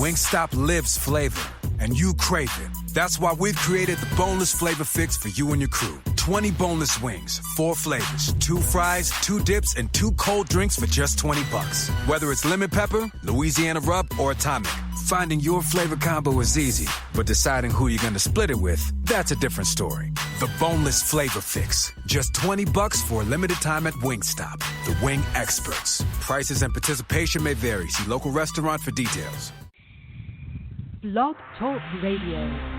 Wingstop lives flavor, and you crave it. That's why we've created the Boneless Flavor Fix for you and your crew. 20 boneless wings, 4 flavors, 2 fries, 2 dips, and 2 cold drinks for just $20. Whether it's lemon pepper, Louisiana rub, or atomic, finding your flavor combo is easy, but deciding who you're going to split it with, that's a different story. The Boneless Flavor Fix. Just $20 for a limited time at Wingstop. The wing experts. Prices and participation may vary. See local restaurant for details. Blog Talk Radio.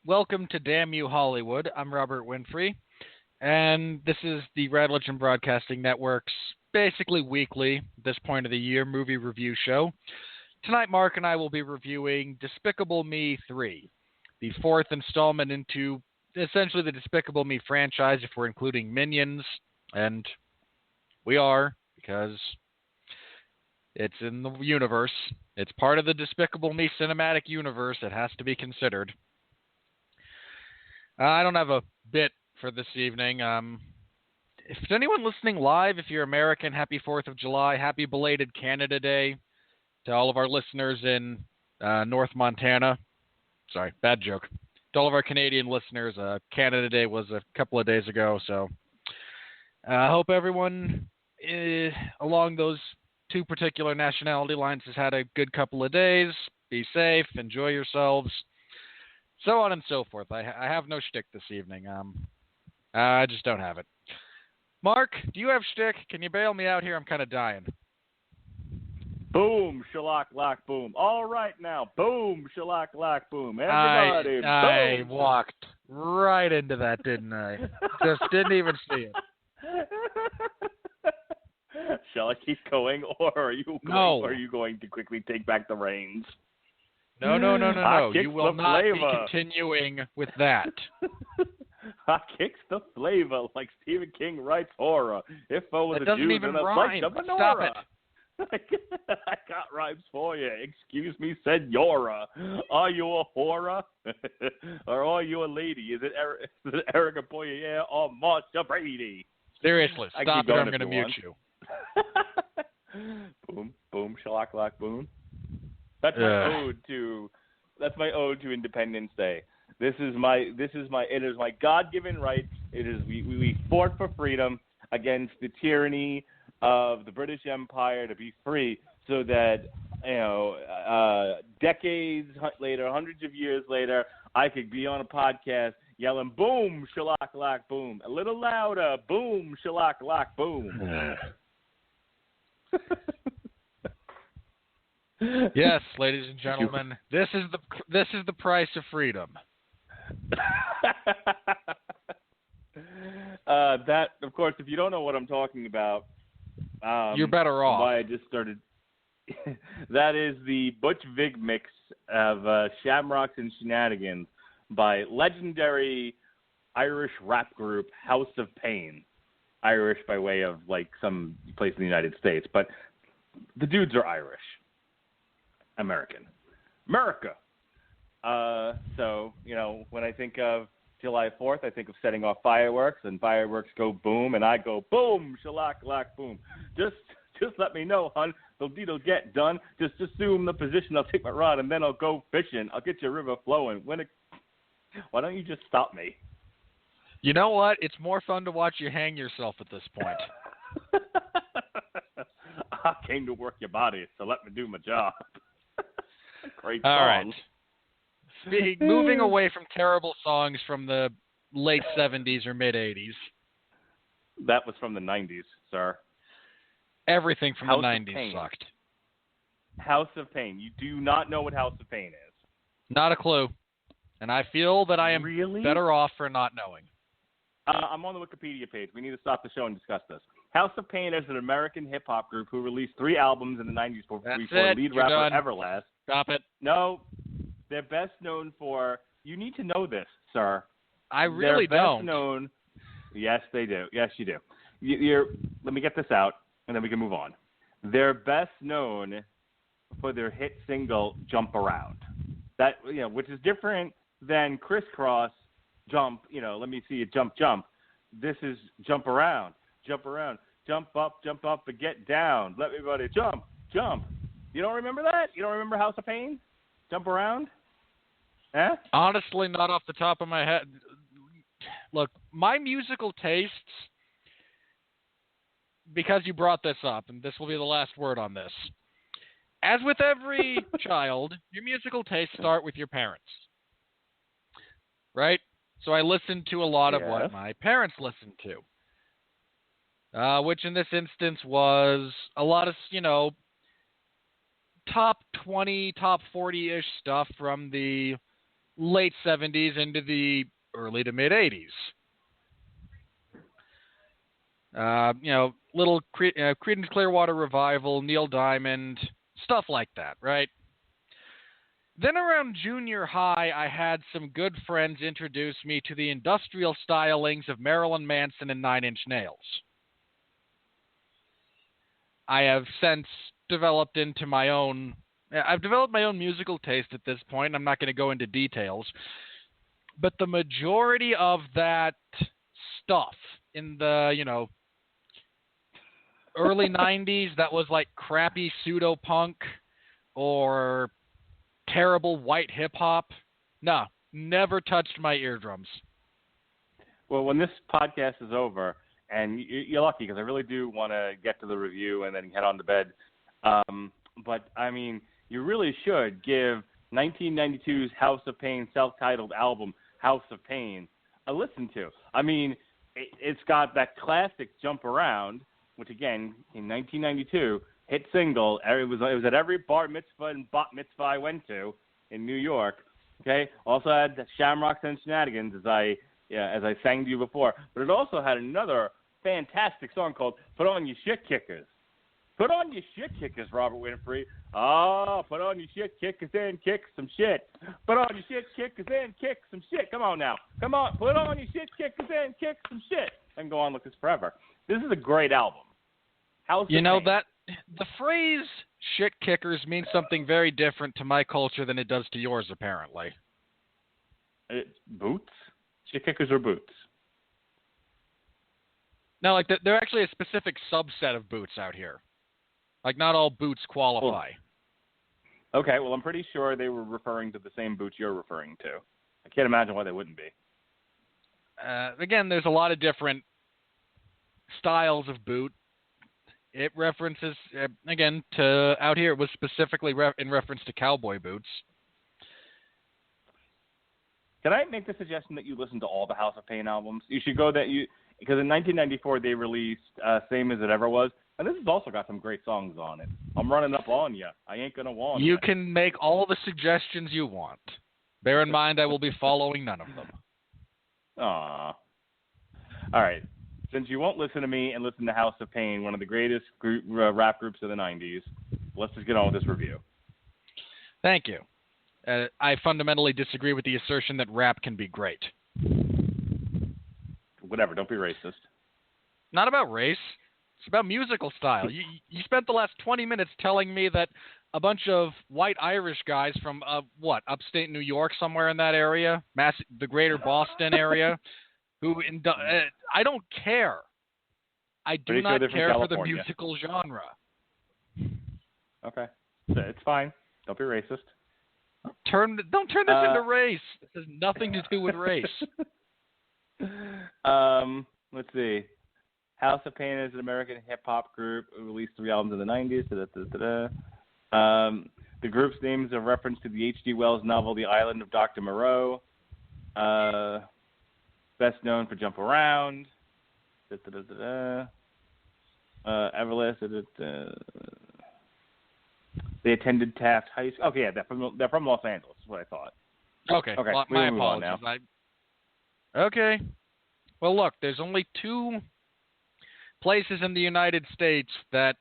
Welcome to Damn You Hollywood. I'm Robert Winfrey, and this is the Rad Legend Broadcasting Network's basically weekly, at this point of the year, movie review show. Tonight, Mark and I will be reviewing Despicable Me 3, the 4th installment into essentially the Despicable Me franchise, if we're including Minions, and we are, because it's in the universe. It's part of the Despicable Me cinematic universe. It has to be considered. I don't have a bit for this evening. If there's anyone listening live, if you're American, happy 4th of July. Happy belated Canada Day to all of our listeners in North Montana. Sorry, bad joke. To all of our Canadian listeners, Canada Day was a couple of days ago. So I hope everyone along those two particular nationality lines has had a good couple of days. Be safe. Enjoy yourselves. So on and so forth. I have no shtick this evening. I just don't have it. Mark, do you have shtick? Can you bail me out here? I'm kind of dying. Boom, shalock, lock, boom. All right now. Boom, shalock, lock, boom. Everybody, boom. I walked right into that, didn't I? Just didn't even see it. Shall I keep going, or are you going to quickly take back the reins? No. You will not be continuing with that. I kicks the flavor like Stephen King writes horror. If I was a Jew, then I'd like the menorah. Stop it. I got rhymes for you. Excuse me, senora. Are you a horror? Or are you a lady? Is it Eric Guillon or Marsha Brady? Seriously, stop it or I'm going to mute you. Boom, boom, shalock, lock, boom. That's my ode to Independence Day. It is my God-given right. It is we fought for freedom against the tyranny of the British Empire to be free, so that decades later, hundreds of years later, I could be on a podcast yelling boom, shalock, lock, boom, a little louder, boom, shalock, lock, boom. Yes, ladies and gentlemen, this is the price of freedom. That, of course, if you don't know what I'm talking about, you're better off. Why I just started. That is the Butch Vig mix of Shamrocks and Shenanigans by legendary Irish rap group House of Pain. Irish by way of like some place in the United States, but the dudes are Irish. America. So, when I think of July 4th, I think of setting off fireworks, and fireworks go boom, and I go boom, shalack, boom. Just let me know, hon. The deed'll get done. Just assume the position. I'll take my rod, and then I'll go fishing. I'll get your river flowing. Why don't you just stop me? You know what? It's more fun to watch you hang yourself at this point. I came to work your body, so let me do my job. Great song. All right. Moving away from terrible songs from the late 70s or mid 80s. That was from the 90s, sir. Everything from House the of 90s Pain. sucked. House of Pain. You do not know what House of Pain is. Not a clue. And I feel that I am better off for not knowing. I'm on the Wikipedia page. We need to stop the show and discuss this. House of Pain is an American hip-hop group who released 3 albums in the 90s before lead rapper Everlast. Stop it. No, they're best known for... You need to know this, sir. I really don't. Known... Yes, they do. Yes, you do. Let me get this out, and then we can move on. They're best known for their hit single, Jump Around. That, which is different than Crisscross, Jump, let me see you jump. This is Jump Around, jump up, and get down. Let everybody jump. You don't remember that? You don't remember House of Pain? Jump Around? Eh? Honestly, not off the top of my head. Look, my musical tastes, because you brought this up, and this will be the last word on this. As with every child, your musical tastes start with your parents. Right? So I listened to a lot of what my parents listened to. Which in this instance was a lot of, top 20, top 40-ish stuff from the late 70s into the early to mid 80s. Little Creedence Clearwater Revival, Neil Diamond, stuff like that, right? Then around junior high, I had some good friends introduce me to the industrial stylings of Marilyn Manson and Nine Inch Nails. I have since developed my own musical taste at this point. I'm not going to go into details. But the majority of that stuff in the, early 90s that was like crappy pseudo-punk or terrible white hip-hop, no, never touched my eardrums. Well, when this podcast is over, and you're lucky because I really do want to get to the review and then head on to bed, but, I mean, you really should give 1992's House of Pain self-titled album, House of Pain, a listen to. I mean, it's got that classic Jump Around, which, again, in 1992, hit single. It was at every bar mitzvah and bat mitzvah I went to in New York. Okay, also had the Shamrocks and Shenanigans as I sang to you before. But it also had another fantastic song called "Put On Your Shit Kickers." Put on your shit kickers, Robert Winfrey. Put on your shit kickers and kick some shit. Put on your shit kickers and kick some shit. Come on now. Come on. Put on your shit kickers and kick some shit. And go on like this forever. This is a great album. That the phrase shit kickers means something very different to my culture than it does to yours, apparently. Boots? Shit kickers or boots? No, like they're actually a specific subset of boots out here. Like not all boots qualify. Okay, well I'm pretty sure they were referring to the same boots you're referring to. I can't imagine why they wouldn't be. Again, there's a lot of different styles of boot. It references, again, to out here, it was specifically in reference to cowboy boots. Can I make the suggestion that you listen to all the House of Pain albums? You should go because in 1994 they released Same As It Ever Was, and this has also got some great songs on it. I'm running up on you. I ain't going to warn you. You can make all the suggestions you want. Bear in mind I will be following none of them. Aw. All right. since you won't listen to me and listen to House of Pain, one of the greatest rap groups of the 90s, let's just get on with this review. Thank you. I fundamentally disagree with the assertion that rap can be great. Whatever, don't be racist. Not about race. It's about musical style. You spent the last 20 minutes telling me that a bunch of white Irish guys from, upstate New York, somewhere in that area, the greater Boston area, I don't care. I do not care for the musical genre. Okay. It's fine. Don't be racist. Don't turn this into race. This has nothing to do with race. Let's see. House of Pain is an American hip-hop group who released 3 albums in the 90s. The group's name is a reference to the H.G. Wells novel The Island of Dr. Moreau. Best known for Jump Around. Everlast. They attended Taft High School. Okay, yeah, they're from Los Angeles, is what I thought. Okay, well, my apologies. Okay. Well, look, there's only 2 places in the United States that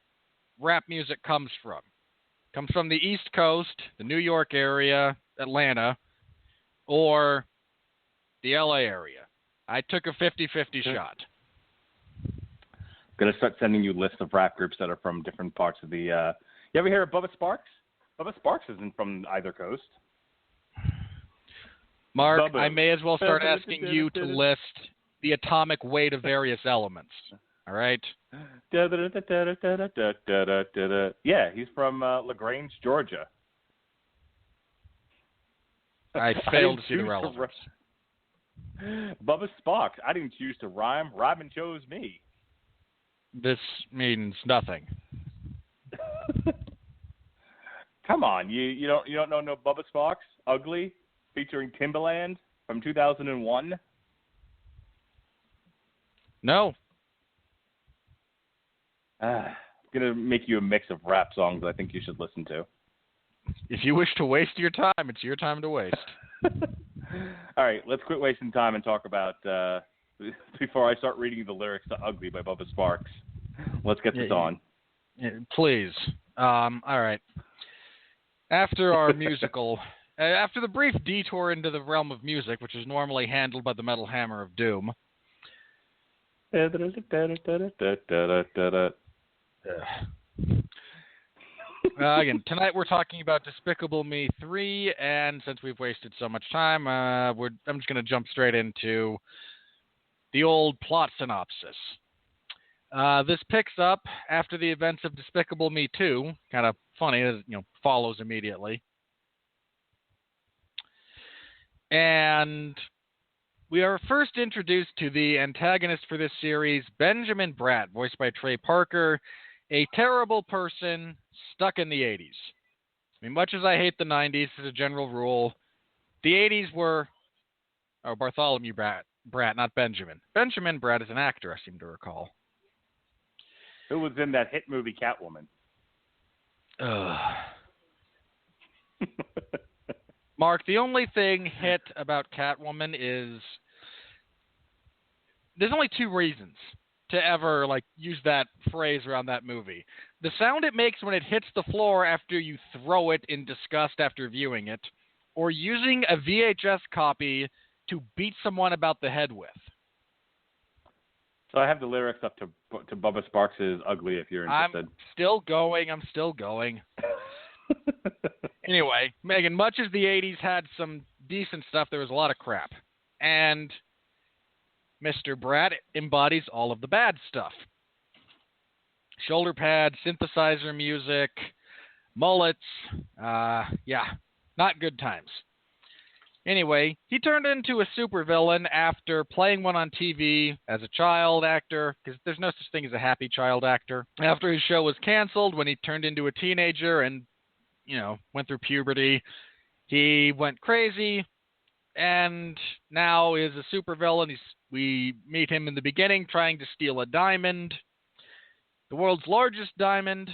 rap music comes from. It comes from the East Coast, the New York area, Atlanta, or the LA area. I took a 50-50 shot. I'm going to start sending you lists of rap groups that are from different parts of the... You ever hear of Bubba Sparks? Bubba Sparks isn't from either coast. Mark, Bubba. I may as well start asking you to list the atomic weight of various elements. All right? Yeah, he's from LaGrange, Georgia. I failed to see the relevance. Bubba Sparks. I didn't choose to rhyme. Rhyming chose me. This means nothing. Come on, you don't know no Bubba Sparks? Ugly, featuring Timbaland from 2001. No. I'm gonna make you a mix of rap songs that I think you should listen to. If you wish to waste your time, it's your time to waste. All right, let's quit wasting time and talk about before I start reading the lyrics to "Ugly" by Bubba Sparks. Let's get this on. Please. All right. After our musical, after the brief detour into the realm of music, which is normally handled by the Metal Hammer of Doom. Again, tonight we're talking about Despicable Me 3, and since we've wasted so much time, I'm just going to jump straight into the old plot synopsis. This picks up after the events of Despicable Me 2. Kind of funny, as follows immediately. And we are first introduced to the antagonist for this series, Benjamin Bratt, voiced by Trey Parker, a terrible person stuck in the 80s. I mean, much as I hate the 90s as a general rule, the 80s were... Oh, Bartholomew Bratt, not Benjamin. Benjamin Bratt is an actor, I seem to recall. Who was in that hit movie Catwoman? Mark, the only thing hit about Catwoman is there's only 2 reasons to ever use that phrase around that movie. The sound it makes when it hits the floor after you throw it in disgust after viewing it, or using a VHS copy to beat someone about the head with. So I have the lyrics up to Bubba Sparks' "Ugly" if you're interested. I'm still going. Anyway, Megan, much as the 80s had some decent stuff, there was a lot of crap. And Mr. Bratt embodies all of the bad stuff. Shoulder pads, synthesizer music, mullets. Not good times. Anyway, he turned into a supervillain after playing one on TV as a child actor, because there's no such thing as a happy child actor. After his show was canceled, when he turned into a teenager and, went through puberty, he went crazy, and now is a supervillain. We meet him in the beginning trying to steal a diamond, the world's largest diamond.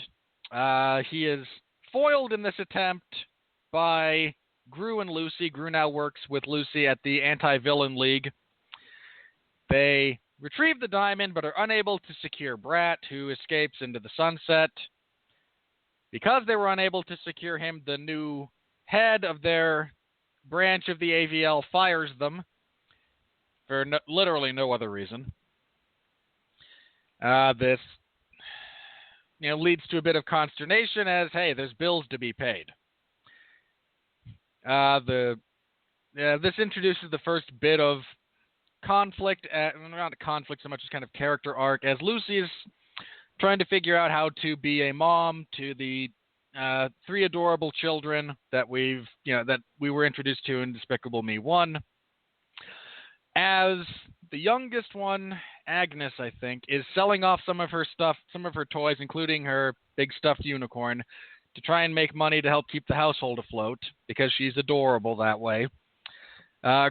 He is foiled in this attempt by Gru and Lucy. Gru now works with Lucy at the Anti-Villain League. They retrieve the diamond but are unable to secure Brat, who escapes into the sunset. Because they were unable to secure him, the new head of their branch of the AVL fires them for literally no other reason. This leads to a bit of consternation as, hey, there's bills to be paid. This introduces the first bit of conflict, not conflict so much as kind of character arc, as Lucy is trying to figure out how to be a mom to the 3 adorable children that we were introduced to in Despicable Me 1. As the youngest one, Agnes, I think, is selling off some of her stuff, some of her toys, including her big stuffed unicorn, to try and make money to help keep the household afloat, because she's adorable that way.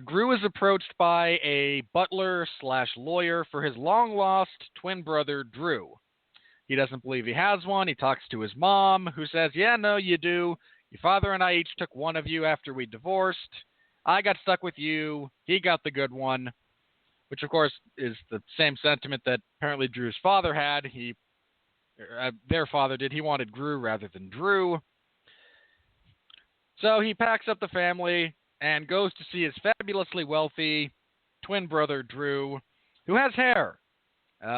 Gru is approached by a butler/lawyer for his long-lost twin brother, Drew. He doesn't believe he has one. He talks to his mom, who says, yeah, no, you do. Your father and I each took one of you after we divorced. I got stuck with you. He got the good one, which, of course, is the same sentiment that apparently Drew's father had. Their father did. He wanted Gru rather than Drew. So he packs up the family and goes to see his fabulously wealthy twin brother, Drew, who has hair,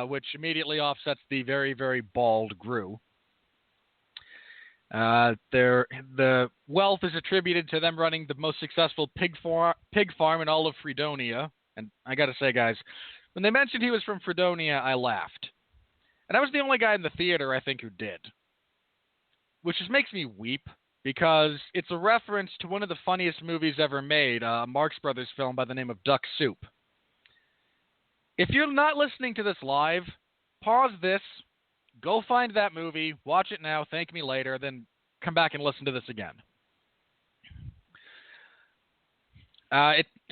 which immediately offsets the very, very bald Gru. The wealth is attributed to them running the most successful pig farm in all of Fredonia. And I got to say, guys, when they mentioned he was from Fredonia, I laughed. And I was the only guy in the theater, I think, who did. Which just makes me weep, because it's a reference to one of the funniest movies ever made, a Marx Brothers film by the name of Duck Soup. If you're not listening to this live, pause this, go find that movie, watch it now, thank me later, then come back and listen to this again.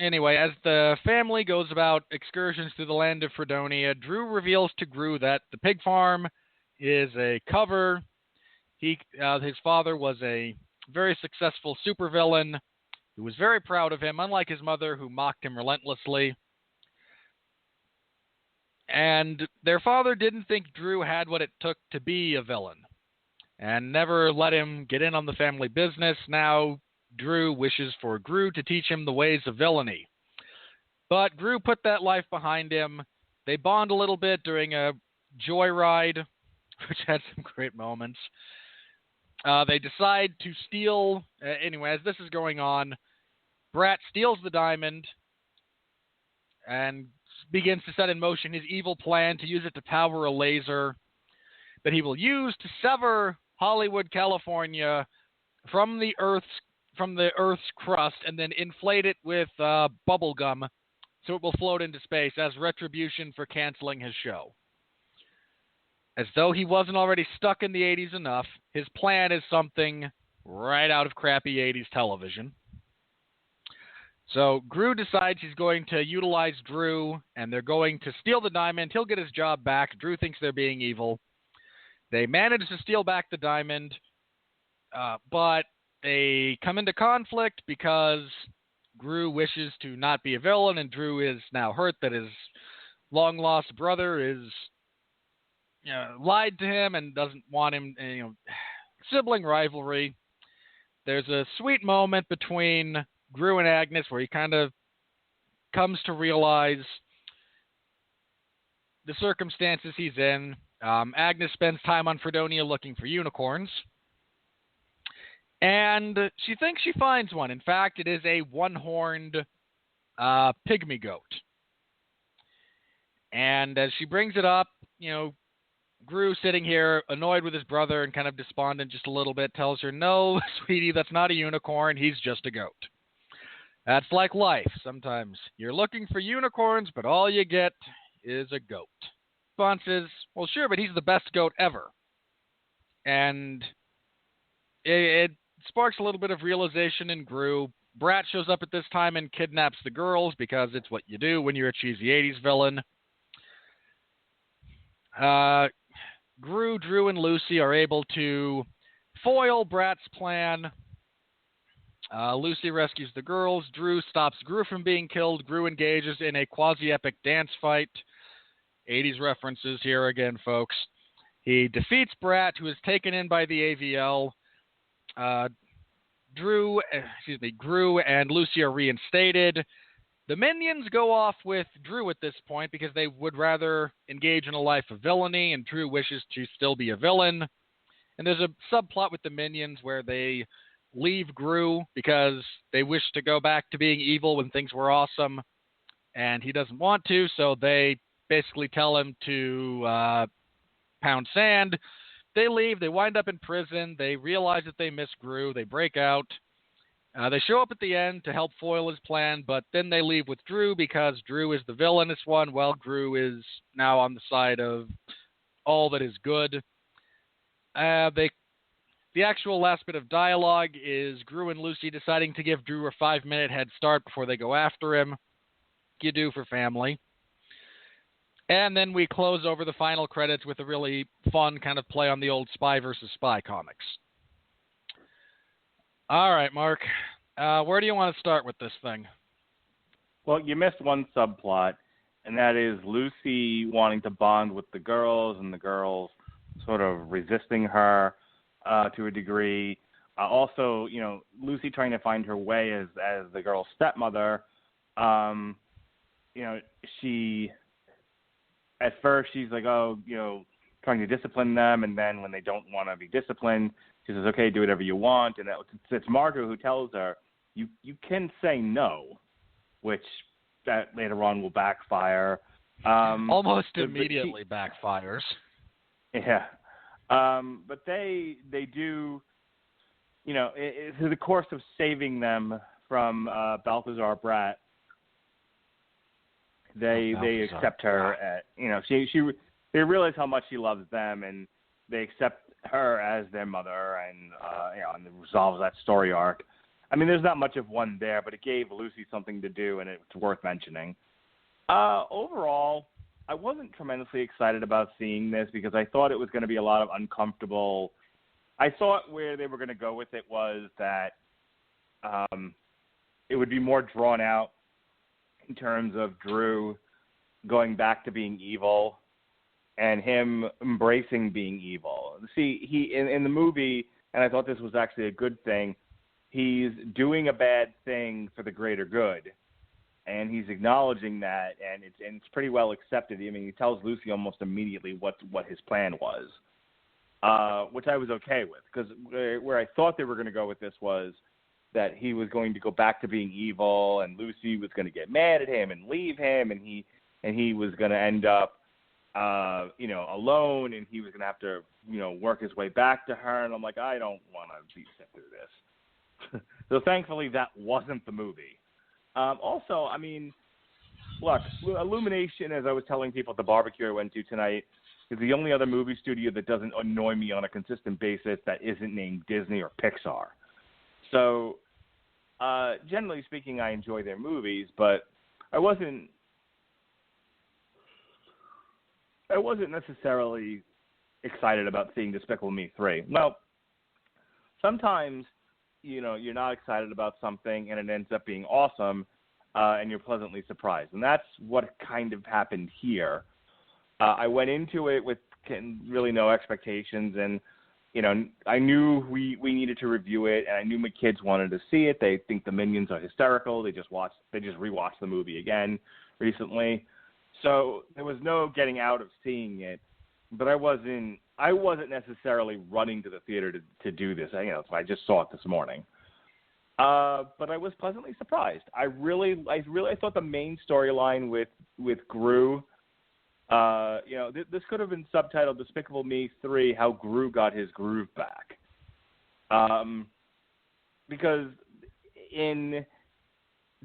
Anyway, as the family goes about excursions through the land of Fredonia, Drew reveals to Gru that the pig farm is a cover. His father was a very successful supervillain who was very proud of him, unlike his mother, who mocked him relentlessly. And their father didn't think Drew had what it took to be a villain, and never let him get in on the family business. Now Drew wishes for Gru to teach him the ways of villainy. But Gru put that life behind him. They bond a little bit during a joyride, which had some great moments. They decide to steal... anyway, as this is going on, Brat steals the diamond and begins to set in motion his evil plan to use it to power a laser that he will use to sever Hollywood, California from the Earth's crust and then inflate it with bubble gum so it will float into space as retribution for canceling his show. As though he wasn't already stuck in the 80s enough, his plan is something right out of crappy 80s television. So Gru decides he's going to utilize Drew, and they're going to steal the diamond. He'll get his job back. Drew thinks they're being evil. They manage to steal back the diamond, but they come into conflict because Gru wishes to not be a villain, and Drew is now hurt that his long-lost brother is lied to him and doesn't want him, sibling rivalry. There's a sweet moment between Gru and Agnes where he kind of comes to realize the circumstances he's in. Agnes spends time on Fredonia looking for unicorns, and she thinks she finds one. In fact, it is a one-horned pygmy goat. And as she brings it up, Gru, sitting here annoyed with his brother and kind of despondent just a little bit, tells her, no, sweetie, that's not a unicorn. He's just a goat. That's like life. Sometimes you're looking for unicorns, but all you get is a goat. Response is, well, sure, but he's the best goat ever. And it sparks a little bit of realization in Gru. Brat shows up at this time and kidnaps the girls because it's what you do when you're a cheesy 80s villain. Gru, Drew, and Lucy are able to foil Brat's plan. Lucy rescues the girls. Drew stops Gru from being killed. Gru engages in a quasi-epic dance fight. 80s references here again, folks. He defeats Brat, who is taken in by the AVL. Gru and Lucy are reinstated. The minions go off with Drew at this point because they would rather engage in a life of villainy, and Drew wishes to still be a villain. And there's a subplot with the minions where they leave Gru because they wish to go back to being evil when things were awesome, and he doesn't want to, so they basically tell him to pound sand. They leave. They wind up in prison. They realize that they miss Gru. They break out. They show up at the end to help foil his plan, but then they leave with Drew because Drew is the villainous one, while Gru is now on the side of all that is good. The actual last bit of dialogue is Gru and Lucy deciding to give Drew a 5-minute head start before they go after him. You do for family. And then we close over the final credits with a really fun kind of play on the old Spy versus Spy comics. All right, Mark. Where do you want to start with this thing? Well, you missed one subplot, and that is Lucy wanting to bond with the girls and the girls sort of resisting her to a degree. Also, Lucy trying to find her way as the girl's stepmother. She... At first, she's like, trying to discipline them, and then when they don't want to be disciplined, she says, okay, do whatever you want. And it's Margot who tells her, you can say no, which that later on will backfire. Almost immediately backfires. Yeah. But they do, through the course of saving them from Balthazar Brat, They accept her at, they realize how much she loves them, and they accept her as their mother, and and it resolves that story arc. I mean, there's not much of one there, but it gave Lucy something to do, and it's worth mentioning. Overall, I wasn't tremendously excited about seeing this because I thought it was going to be a lot of uncomfortable. I thought where they were going to go with it was that it would be more drawn out in terms of Drew going back to being evil and him embracing being evil. See, he in the movie, and I thought this was actually a good thing, he's doing a bad thing for the greater good, and he's acknowledging that, and it's pretty well accepted. I mean, he tells Lucy almost immediately what his plan was, which I was okay with, because where I thought they were going to go with this was that he was going to go back to being evil, and Lucy was going to get mad at him and leave him, and he was going to end up, alone, and he was going to have to, work his way back to her. And I'm like, I don't want to be sent through this. So thankfully, that wasn't the movie. Also, I mean, look, Illumination, as I was telling people at the barbecue I went to tonight, is the only other movie studio that doesn't annoy me on a consistent basis that isn't named Disney or Pixar. So, generally speaking, I enjoy their movies, but I wasn't necessarily excited about seeing Despicable Me 3. Well, sometimes, you're not excited about something and it ends up being awesome, and you're pleasantly surprised. And that's what kind of happened here. I went into it with really no expectations, and I knew we needed to review it, and I knew my kids wanted to see it. They think the Minions are hysterical. They just rewatched the movie again recently. So there was no getting out of seeing it, but I wasn't necessarily running to the theater to do this. So I just saw it this morning. But I was pleasantly surprised. I really thought the main storyline with Gru, this could have been subtitled Despicable Me 3, How Gru Got His Groove Back. Because in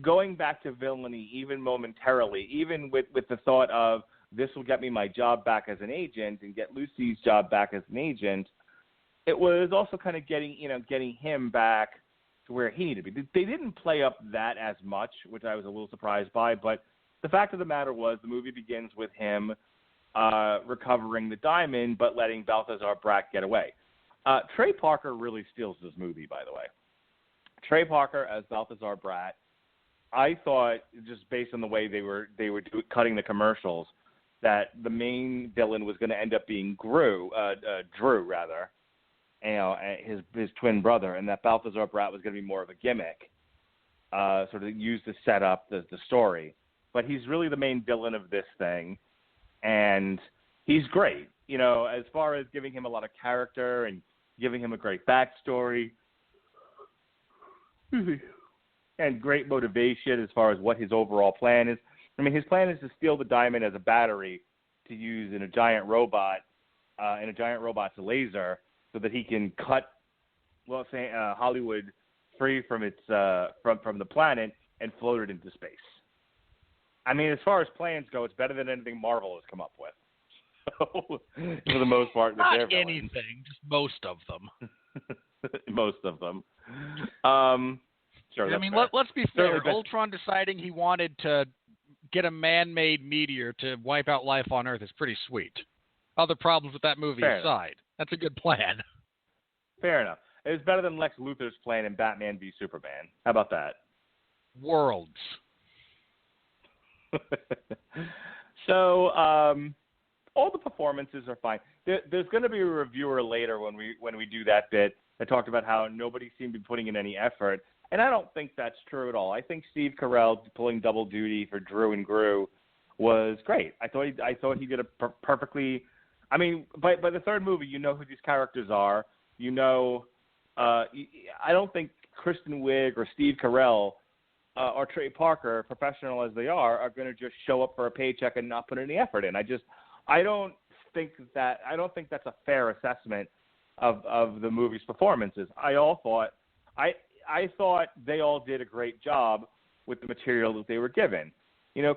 going back to villainy, even momentarily, even with the thought of this will get me my job back as an agent and get Lucy's job back as an agent, it was also kind of getting him back to where he needed to be. They didn't play up that as much, which I was a little surprised by, but the fact of the matter was the movie begins with him recovering the diamond but letting Balthazar Brat get away. Trey Parker really steals this movie, by the way. Trey Parker as Balthazar Brat, I thought, just based on the way they were cutting the commercials, that the main villain was going to end up being Drew, his twin brother, and that Balthazar Brat was going to be more of a gimmick, sort of used to set up the story. But he's really the main villain of this thing, and he's great. As far as giving him a lot of character and giving him a great backstory and great motivation as far as what his overall plan is. I mean, his plan is to steal the diamond as a battery to use in a giant robot, robot's laser, so that he can cut, Hollywood free from its from the planet and float it into space. I mean, as far as plans go, it's better than anything Marvel has come up with. So, for the most part, not anything, just most of them. Most of them. Sure. I mean, let's be fair. Ultron deciding he wanted to get a man-made meteor to wipe out life on Earth is pretty sweet. Other problems with that movie aside, that's a good plan. Fair enough. It was better than Lex Luthor's plan in Batman v Superman. How about that? Worlds. So, all the performances are fine. There's going to be a reviewer later when we do that bit that talked about how nobody seemed to be putting in any effort. And I don't think that's true at all. I think Steve Carell pulling double duty for Drew and Gru was great. I thought he did a perfectly. I mean, by the third movie, you know who these characters are. I don't think Kristen Wiig or Steve Carell or Trey Parker, professional as they are going to just show up for a paycheck and not put any effort in. I don't think that's a fair assessment of the movie's performances. I thought they all did a great job with the material that they were given.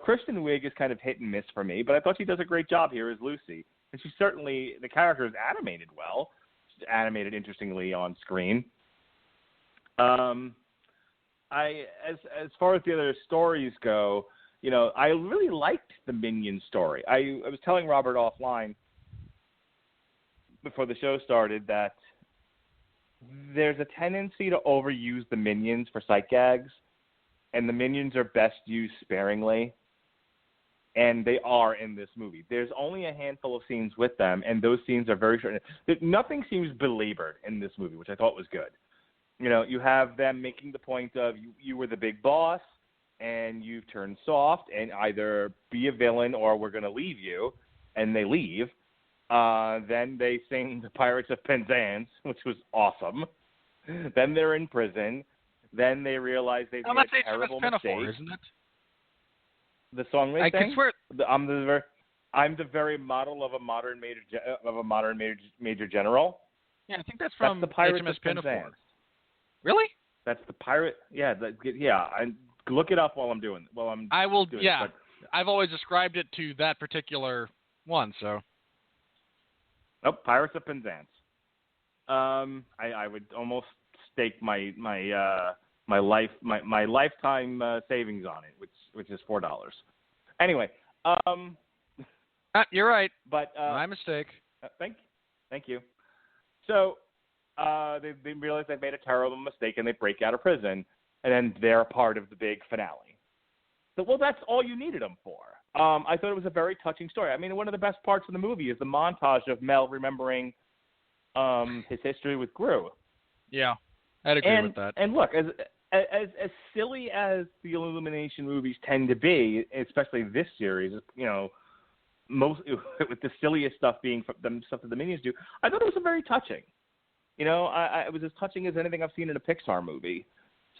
Kristen Wiig is kind of hit and miss for me, but I thought she does a great job here as Lucy. And the character is animated well. She's animated interestingly on screen. As far as the other stories go, I really liked the Minion story. I was telling Robert offline before the show started that there's a tendency to overuse the Minions for sight gags, and the Minions are best used sparingly, and they are in this movie. There's only a handful of scenes with them, and those scenes are very short. Nothing seems belabored in this movie, which I thought was good. You have them making the point of you were the big boss, and you've turned soft, and either be a villain or we're going to leave you, and they leave. Then they sing the Pirates of Penzance, which was awesome. Then they're in prison. Then they realize they've made a terrible mistake. Isn't it? The song they sing? I swear. I'm the very model of a modern major general. Yeah, I think that's from the Pirates HMS of Penzance. Really? That's the pirate. Yeah, I look it up while I'm doing. I will. Doing yeah, it, I've always described it to that particular one. So. Nope, Pirates of Penzance. I would almost stake my lifetime savings on it, which is $4. Anyway, you're right. But my mistake. Thank you. So they realize they've made a terrible mistake and they break out of prison, and then they're part of the big finale. So, well, that's all you needed them for. I thought it was a very touching story. I mean, one of the best parts of the movie is the montage of Mel remembering his history with Gru. Yeah, I'd agree with that. And look, as silly as the Illumination movies tend to be, especially this series, most with the silliest stuff being the stuff that the Minions do, I thought it was very touching. It was as touching as anything I've seen in a Pixar movie.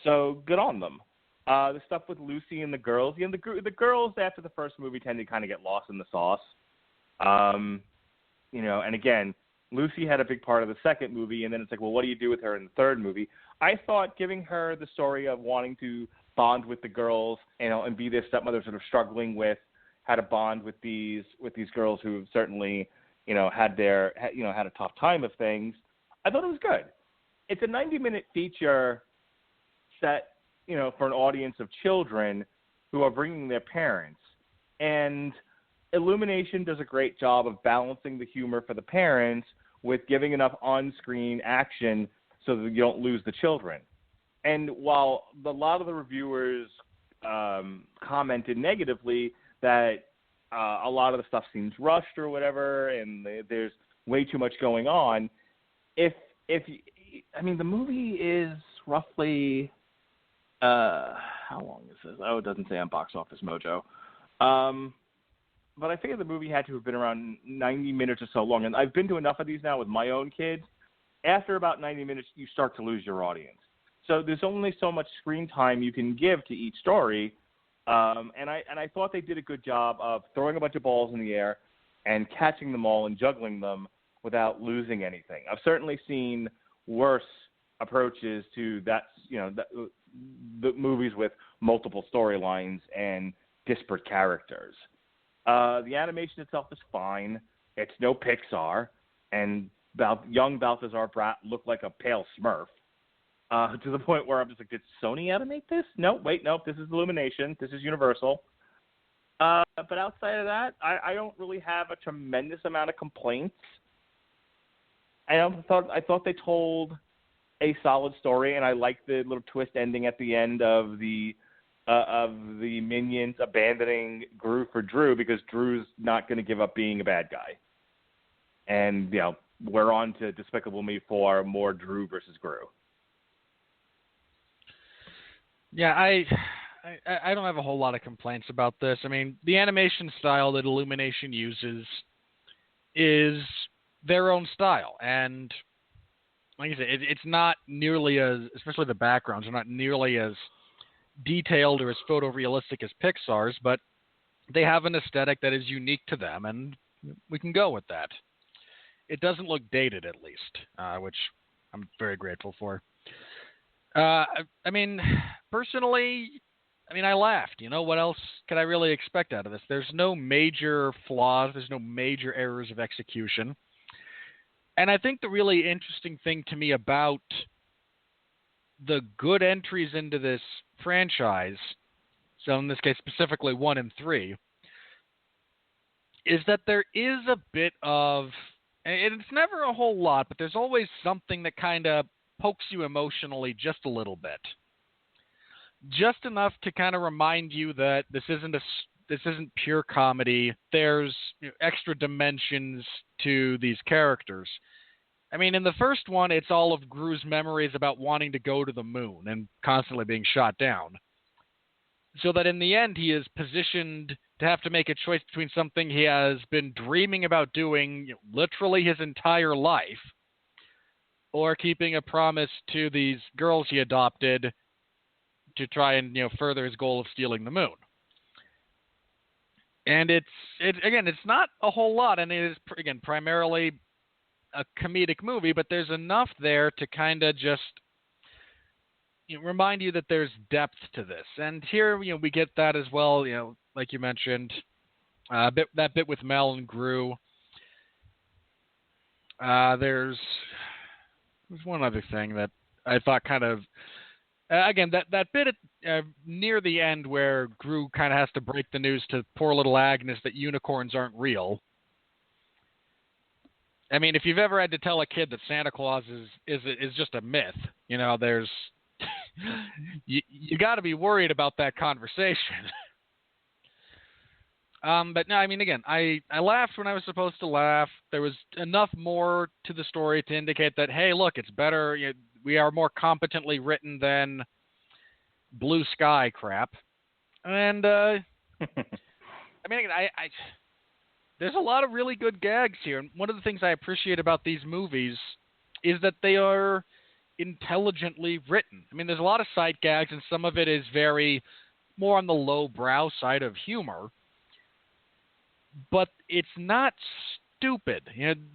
So good on them. The stuff with Lucy and the girls. The girls after the first movie tend to kind of get lost in the sauce. And again, Lucy had a big part of the second movie, and then it's like, well, what do you do with her in the third movie? I thought giving her the story of wanting to bond with the girls, and be their stepmother, sort of struggling with how to bond with these girls who certainly, had a tough time of things. I thought it was good. It's a 90-minute feature set, for an audience of children who are bringing their parents. And Illumination does a great job of balancing the humor for the parents with giving enough on-screen action so that you don't lose the children. And while a lot of the reviewers commented negatively that a lot of the stuff seems rushed or whatever, and there's way too much going on. I mean, the movie is roughly how long is this? Oh, it doesn't say on Box Office Mojo. But I figured the movie had to have been around 90 minutes or so long. And I've been to enough of these now with my own kids. After about 90 minutes, you start to lose your audience. So there's only so much screen time you can give to each story. And I thought they did a good job of throwing a bunch of balls in the air and catching them all and juggling them without losing anything. I've certainly seen worse approaches to that, the movies with multiple storylines and disparate characters. The animation itself is fine. It's no Pixar, and young Balthazar Brat looked like a pale Smurf. To the point where I'm just like, did Sony animate this? No, this is Illumination. This is Universal. But outside of that, I don't really have a tremendous amount of complaints. I thought they told a solid story, and I liked the little twist ending at the end of the minions abandoning Gru for Drew, because Drew's not going to give up being a bad guy. And we're on to Despicable Me for more Drew versus Gru. Yeah, I don't have a whole lot of complaints about this. I mean, the animation style that Illumination uses is their own style, and like I said, it's not nearly as, especially the backgrounds are not nearly as detailed or as photorealistic as Pixar's, but they have an aesthetic that is unique to them, and we can go with that. It doesn't look dated, at least, which I'm very grateful for. I mean, personally, I laughed. What else could I really expect out of this? There's no major flaws. There's no major errors of execution. And I think the really interesting thing to me about the good entries into this franchise, so in this case specifically 1 and 3, is that there is a bit of, and it's never a whole lot, but there's always something that kind of pokes you emotionally just a little bit. Just enough to kind of remind you that this isn't pure comedy. There's extra dimensions to these characters. I mean, in the first one, it's all of Gru's memories about wanting to go to the moon and constantly being shot down. So that in the end, he is positioned to have to make a choice between something he has been dreaming about doing literally his entire life, or keeping a promise to these girls he adopted to try and further his goal of stealing the moon. And it's not a whole lot, and it is again primarily a comedic movie, but there's enough there to kind of just remind you that there's depth to this. And here we get that as well. Like you mentioned, that bit with Mel and Gru. There's one other thing that I thought kind of, again, that bit near the end where Gru kind of has to break the news to poor little Agnes that unicorns aren't real. I mean, if you've ever had to tell a kid that Santa Claus is just a myth, there's you got to be worried about that conversation. But no, I mean, again, I laughed when I was supposed to laugh. There was enough more to the story to indicate that, hey, look, it's better. We are more competently written than Blue Sky crap. And I mean, again, there's a lot of really good gags here. And one of the things I appreciate about these movies is that they are intelligently written. I mean, there's a lot of sight gags, and some of it is very more on the lowbrow side of humor. But it's not stupid.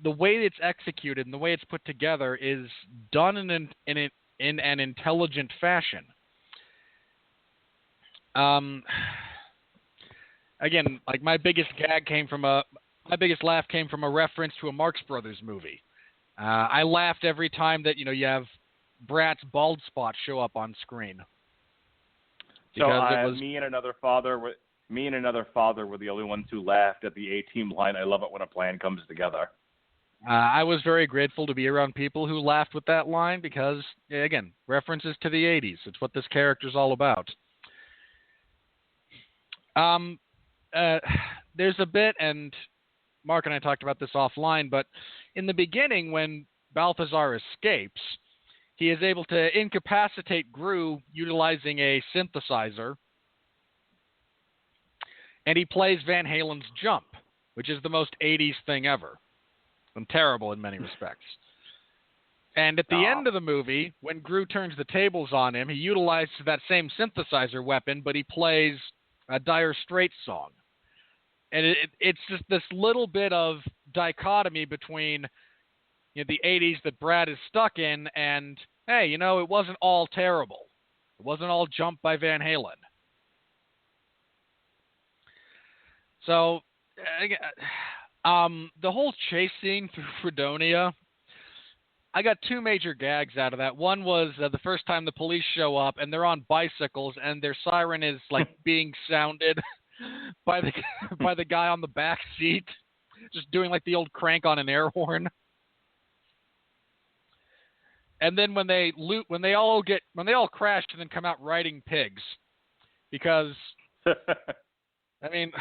The way it's executed and the way it's put together is done in an intelligent fashion. Again, like my biggest laugh came from a reference to a Marx Brothers movie. I laughed every time that you have Brat's bald spot show up on screen. So me and another father were the only ones who laughed at the A-Team line. I love it when a plan comes together. I was very grateful to be around people who laughed with that line because, again, references to the 80s. It's what this character's all about. there's a bit, and Mark and I talked about this offline, but in the beginning when Balthazar escapes, he is able to incapacitate Gru utilizing a synthesizer, and he plays Van Halen's Jump, which is the most 80s thing ever, and terrible in many respects. And at the end of the movie, when Gru turns the tables on him, he utilizes that same synthesizer weapon, but he plays a Dire Straits song. And it's just this little bit of dichotomy between the 80s that Brad is stuck in and, hey, it wasn't all terrible. It wasn't all Jump by Van Halen. So, the whole chase scene through Fredonia, I got two major gags out of that. One was the first time the police show up and they're on bicycles and their siren is like being sounded by the guy on the back seat, just doing like the old crank on an air horn. And then when they all crash and then come out riding pigs, because I mean,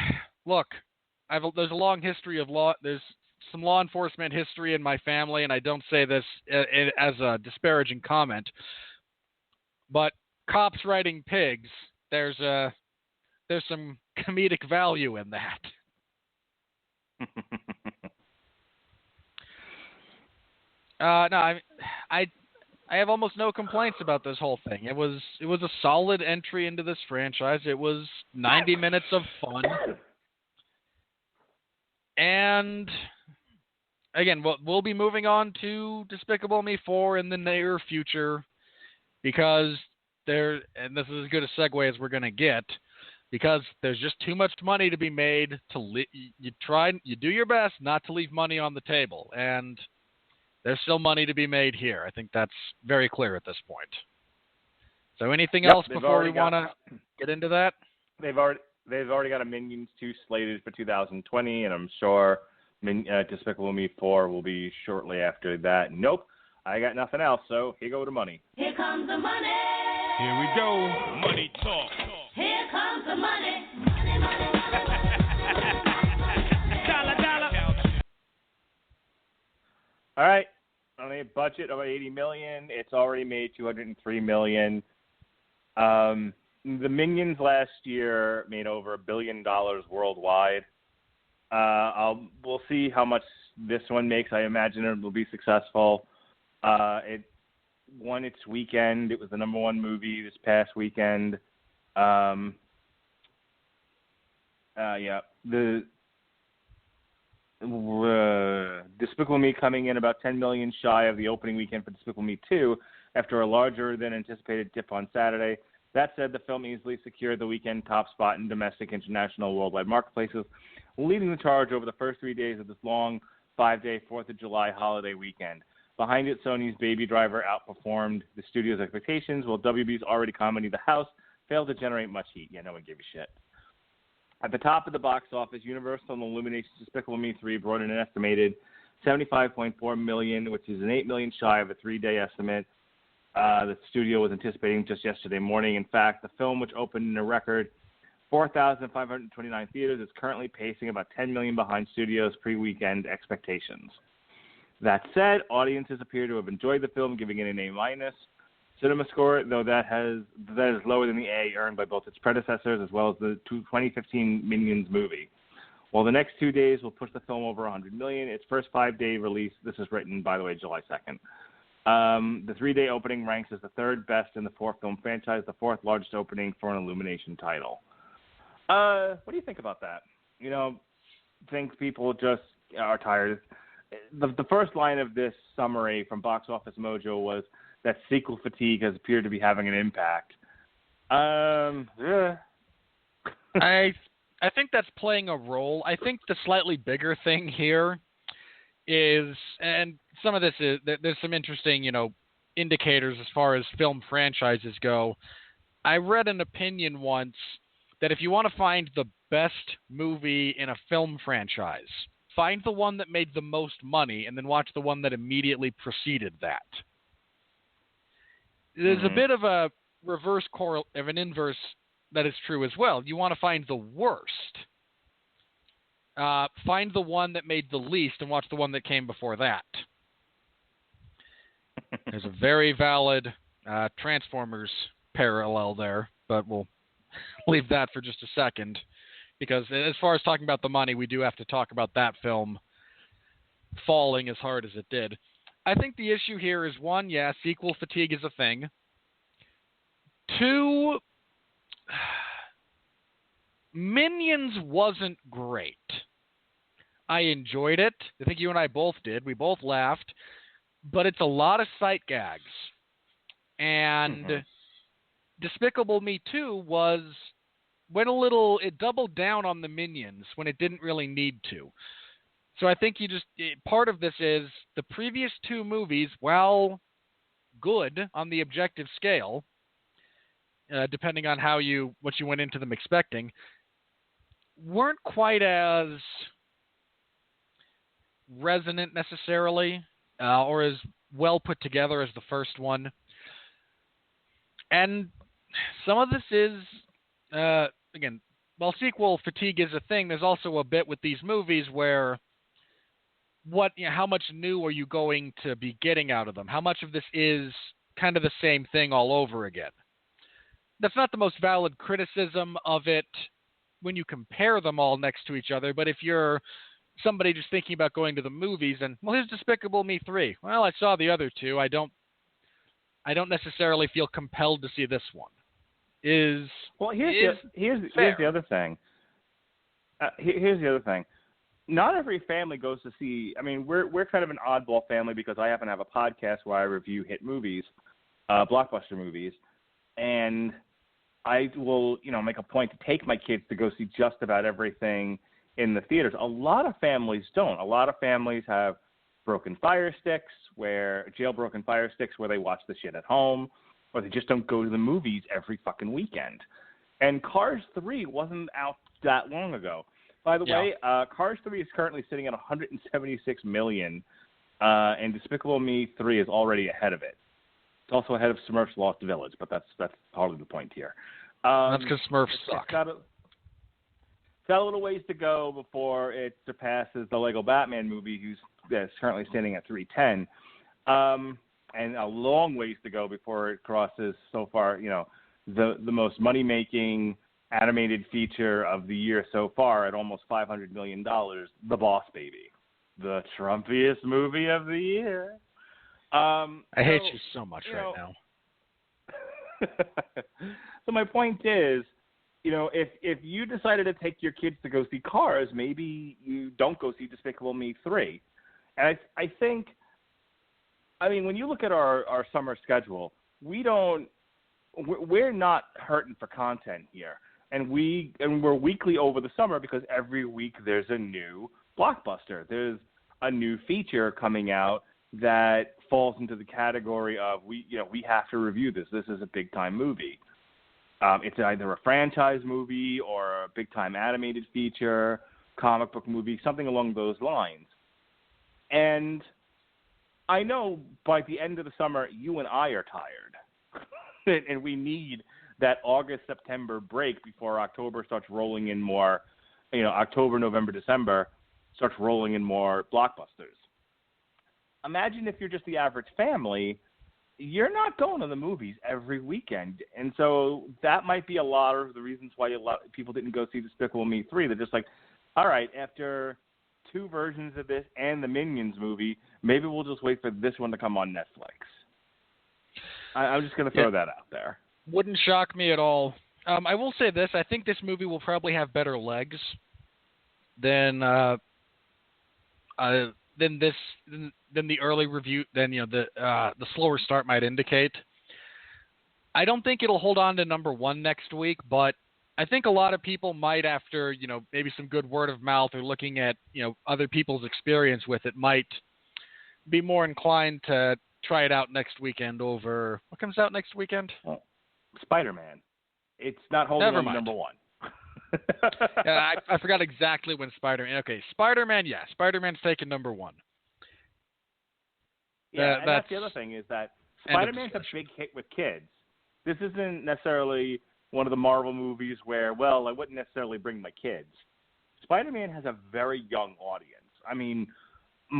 look, there's a long history of law. There's some law enforcement history in my family, and I don't say this as a disparaging comment, but cops riding pigs, there's some comedic value in that. No, I have almost no complaints about this whole thing. It was a solid entry into this franchise. It was 90 minutes of fun. And again, we'll be moving on to Despicable Me 4 in the near future because and this is as good a segue as we're going to get, because there's just too much money to be made you do your best not to leave money on the table, and there's still money to be made here. I think that's very clear at this point. So anything else before we want to get into that? They've already got a Minions 2 slated for 2020, and I'm sure Despicable Me 4 will be shortly after that. Nope, I got nothing else, so here go the money. Here comes the money. Here we go. Money talk. Here comes the money. Money, money, money. Dollar, dollar. All right, on a budget of $80 million, it's already made $203 million. The Minions last year made over $1 billion worldwide. We'll see how much this one makes. I imagine it will be successful. It won its weekend. It was the number one movie this past weekend. The Despicable Me coming in about $10 million shy of the opening weekend for Despicable Me 2 after a larger than anticipated dip on Saturday. That said, the film easily secured the weekend top spot in domestic, international, worldwide marketplaces, leading the charge over the first 3 days of this long 5-day 4th of July holiday weekend. Behind it, Sony's Baby Driver outperformed the studio's expectations, while WB's already comedy The House failed to generate much heat. Yeah, no one gave a shit. At the top of the box office, Universal and Illumination's Despicable Me 3 brought in an estimated $75.4 million, which is an $8 million shy of a 3-day estimate the studio was anticipating just yesterday morning. In fact, the film, which opened in a record 4,529 theaters, is currently pacing about $10 million behind studio's pre-weekend expectations. That said, audiences appear to have enjoyed the film, giving it an A-. Cinema score, though that is lower than the A earned by both its predecessors as well as the 2015 Minions movie. While the next 2 days will push the film over $100 million, its first 5-day release, this is written, by the way, July 2nd. The 3-day opening ranks as the third best in the 4-film franchise, the fourth largest opening for an Illumination title. What do you think about that? Think people just are tired. The first line of this summary from Box Office Mojo was that sequel fatigue has appeared to be having an impact. Yeah. I think that's playing a role. I think the slightly bigger thing here is, and some of this is, there's some interesting, indicators as far as film franchises go. I read an opinion once that if you want to find the best movie in a film franchise, find the one that made the most money and then watch the one that immediately preceded that. There's a bit of a inverse that is true as well. You want to find the worst. find the one that made the least and watch the one that came before that. There's a very valid Transformers parallel there, but we'll leave that for just a second, because as far as talking about the money, we do have to talk about that film falling as hard as it did. I think the issue here is, one, yeah, sequel fatigue is a thing. Two, Minions wasn't great. I enjoyed it. I think you and I both did. We both laughed. But it's a lot of sight gags. And Despicable Me 2 it doubled down on the Minions when it didn't really need to. So I think part of this is the previous two movies, while good on the objective scale, depending on what you went into them expecting, weren't quite as resonant necessarily, or as well put together as the first one. And some of this is, again, while sequel fatigue is a thing, there's also a bit with these movies where how much new are you going to be getting out of them? How much of this is kind of the same thing all over again? That's not the most valid criticism of it when you compare them all next to each other, but if you're somebody just thinking about going to the movies and, well, here's Despicable Me 3. Well, I saw the other two. I don't necessarily feel compelled to see this one. Here's the other thing. Here's the other thing. Not every family goes to see. I mean, we're kind of an oddball family because I happen to have a podcast where I review hit movies, blockbuster movies, and I will, make a point to take my kids to go see just about everything in the theaters. A lot of families don't. A lot of families have jailbroken fire sticks where they watch the shit at home, or they just don't go to the movies every fucking weekend. And Cars 3 wasn't out that long ago. By the way, Cars 3 is currently sitting at $176 million, and Despicable Me 3 is already ahead of it. It's also ahead of Smurfs Lost Village, but that's hardly the point here. That's because Smurfs suck. It's got a little ways to go before it surpasses the Lego Batman movie, that's currently standing at $310, and a long ways to go before it crosses so far, the most money-making animated feature of the year so far at almost $500 million, The Boss Baby, the Trumpiest movie of the year. I hate you so much right now. So my point is, if you decided to take your kids to go see Cars, maybe you don't go see Despicable Me 3. And I think, when you look at our summer schedule, we're not hurting for content here. And we're weekly over the summer because every week there's a new blockbuster. There's a new feature coming out that falls into the category of we have to review this. This is a big time movie. It's either a franchise movie or a big time animated feature, comic book movie, something along those lines. And I know by the end of the summer, you and I are tired, and we need that August, September break before October starts rolling in more, October, November, December starts rolling in more blockbusters. Imagine if you're just the average family, you're not going to the movies every weekend. And so that might be a lot of the reasons why people didn't go see Despicable Me 3. They're just like, all right, after two versions of this and the Minions movie, maybe we'll just wait for this one to come on Netflix. I'm just going to throw that out there. Wouldn't shock me at all. I will say this: I think this movie will probably have better legs than the early review. Than the slower start might indicate. I don't think it'll hold on to number one next week, but I think a lot of people might, after maybe some good word of mouth or looking at other people's experience with it, might be more inclined to try it out next weekend over what comes out next weekend. Well, Spider-Man. It's not holding on to number one. I forgot exactly when Spider-Man. Okay, Spider-Man. Yeah, Spider-Man's taking number one. Yeah, and that's the other thing is that Spider-Man's a big hit with kids. This isn't necessarily one of the Marvel movies where, I wouldn't necessarily bring my kids. Spider-Man has a very young audience. I mean,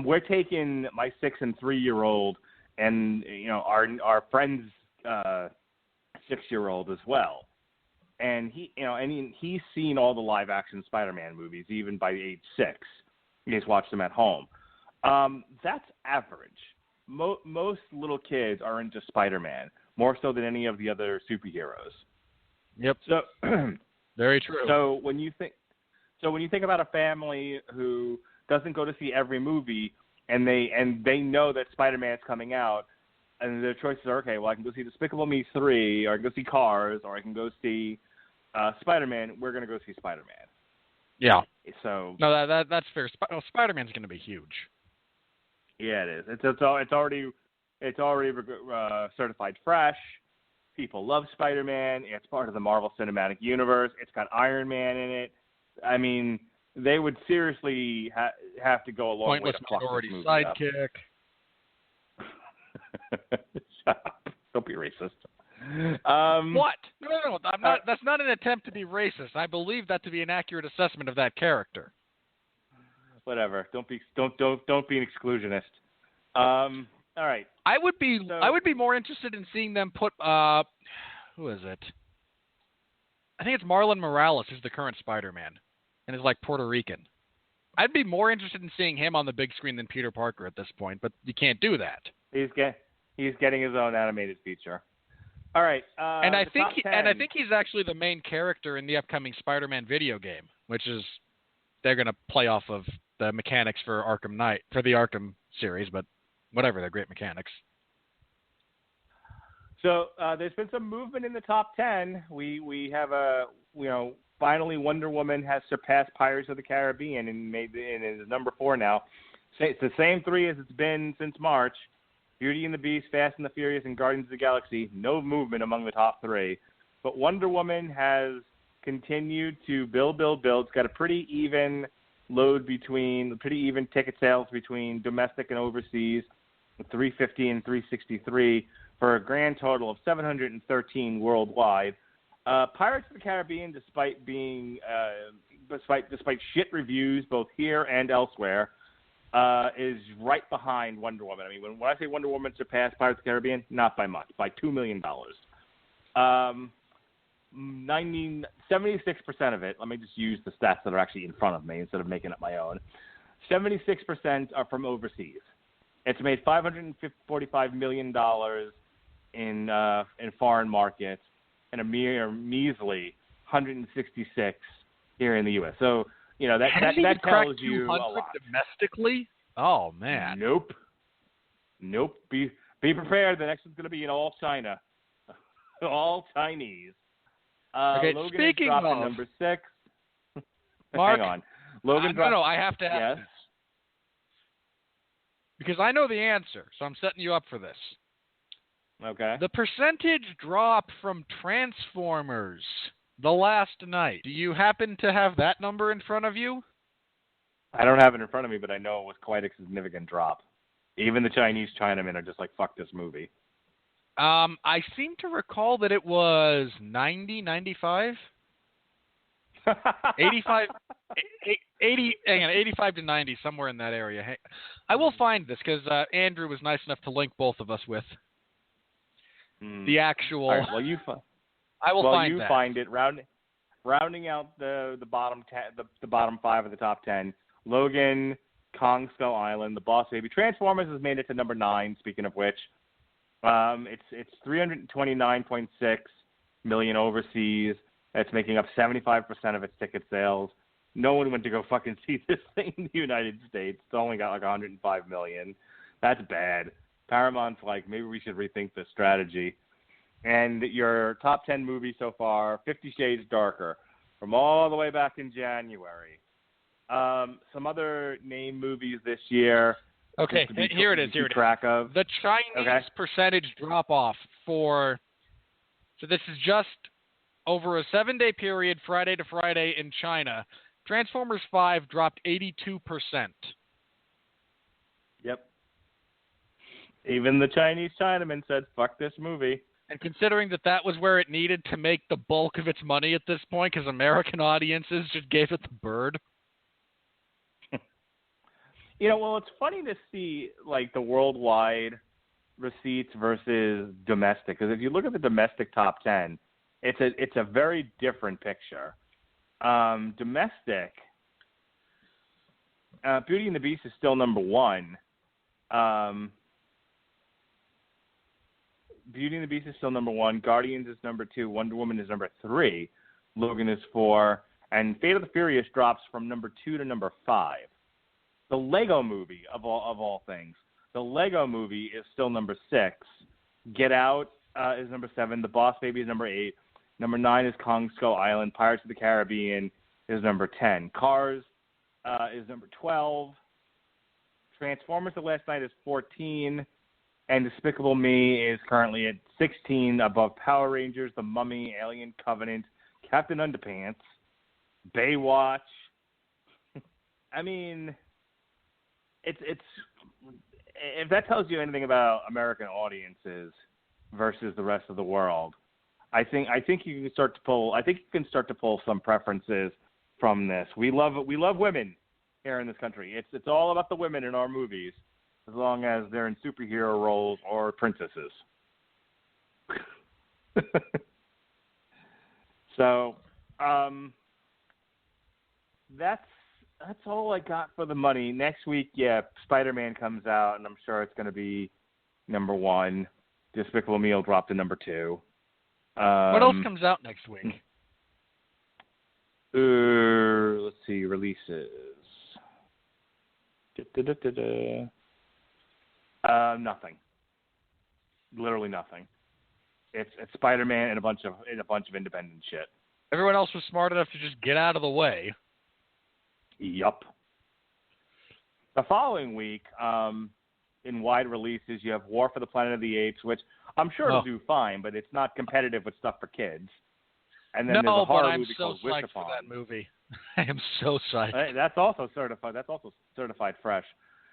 we're taking my 6 and 3-year-old and, our friend's 6-year-old as well. And he's seen all the live action Spider-Man movies, even by age 6. He's watched them at home. That's average. Most little kids are into Spider-Man, more so than any of the other superheroes. Yep. So very true. So when you think about a family who doesn't go to see every movie and they know that Spider-Man's coming out, and their choices are, okay, well, I can go see Despicable Me 3, or I can go see Cars, or I can go see Spider-Man. We're going to go see Spider-Man. Yeah. So no, that's fair. Spider-Man's going to be huge. Yeah, it is. It's already certified fresh. People love Spider-Man. It's part of the Marvel Cinematic Universe. It's got Iron Man in it. I mean, they would seriously have to go a long way to fuck minority this movie sidekick. Shut up. Don't be racist. What? No. I'm not. That's not an attempt to be racist. I believe that to be an accurate assessment of that character. Whatever. Don't be an exclusionist. All right. I would be more interested in seeing them put who is it? I think it's Marlon Morales who's the current Spider-Man and is like Puerto Rican. I'd be more interested in seeing him on the big screen than Peter Parker at this point, but you can't do that. He's getting his own animated feature. All right. And I think he's actually the main character in the upcoming Spider-Man video game, which is they're going to play off of the mechanics for the Arkham series, but whatever, they're great mechanics. So there's been some movement in the top 10. We have finally Wonder Woman has surpassed Pirates of the Caribbean and is number 4 now. It's the same 3 as it's been since March. Beauty and the Beast, Fast and the Furious, and Guardians of the Galaxy. No movement among the top 3. But Wonder Woman has continued to build. It's got a pretty even ticket sales between domestic and overseas, 350 and 363, for a grand total of 713 worldwide. Pirates of the Caribbean, despite shit reviews both here and elsewhere, is right behind Wonder Woman. I mean, when I say Wonder Woman surpassed Pirates of the Caribbean, not by much, by $2 million. 76% of it, let me just use the stats that are actually in front of me instead of making up my own. 76% are from overseas. It's made $545 million in foreign markets and a measly 166 here in the U.S. So, that tells you a lot. Domestically? Oh, man. Nope. Be prepared. The next one's going to be in all China. All Chinese. Okay, Logan speaking dropped of to number 6. Mark, hang on. Logan dropped. No, I have to ask this. Because I know the answer, so I'm setting you up for this. Okay. The percentage drop from Transformers the last night. Do you happen to have that number in front of you? I don't have it in front of me, but I know it was quite a significant drop. Even the Chinese Chinamen are just like, fuck this movie. I seem to recall that it was 90, 95? 85, 80, hang on, 85 to 90, somewhere in that area. Hey, I will find this because Andrew was nice enough to link both of us with the actual. All right, well, I will find that. Find it. Rounding out the bottom 10, the bottom 5 of the top 10. Logan, Kong Skull Island, The Boss Baby. Transformers has made it to number 9. Speaking of which, it's 329.6 million overseas. That's making up 75% of its ticket sales. No one went to go fucking see this thing in the United States. It's only got like 105 million. That's bad. Paramount's like, maybe we should rethink the strategy. And your top 10 movies so far, 50 Shades Darker, from all the way back in January. Some other name movies this year. Okay, here it is. Track of. The Chinese percentage drop-off for, so this is just over a 7-day period, Friday to Friday in China. Transformers 5 dropped 82%. Yep. Even the Chinese Chinaman said, fuck this movie. And considering that was where it needed to make the bulk of its money at this point, because American audiences just gave it the bird. Well, it's funny to see like the worldwide receipts versus domestic, because if you look at the domestic top 10, it's a very different picture. Domestic, Beauty and the Beast is still number one. Beauty and the Beast is still number one. Guardians is number 2. Wonder Woman is number 3. Logan is 4. And Fate of the Furious drops from number 2 to number 5. The Lego Movie, of all things, the Lego Movie is still number 6. Get Out is number 7. The Boss Baby is number 8. Number 9 is Kong Skull Island. Pirates of the Caribbean is number 10. Cars is number 12. Transformers The Last Night is 14. And Despicable Me is currently at 16, above Power Rangers, The Mummy, Alien Covenant, Captain Underpants, Baywatch. I mean, it's if that tells you anything about American audiences versus the rest of the world, I think you can start to pull. I think you can start to pull some preferences from this. We love women here in this country. It's all about the women in our movies, as long as they're in superhero roles or princesses. So, that's all I got for the money. Next week, Spider-Man comes out, and I'm sure it's going to be number 1. Despicable Me will drop to number 2. What else comes out next week? Let's see, releases. Nothing. Literally nothing. It's Spider-Man and a bunch of independent shit. Everyone else was smart enough to just get out of the way. Yup. The following week, in wide releases, you have War for the Planet of the Apes, which I'm sure will do fine, but it's not competitive with stuff for kids. And then there's a horror movie called Wish Upon. For that movie. I am so psyched. That's also certified. That's also certified fresh.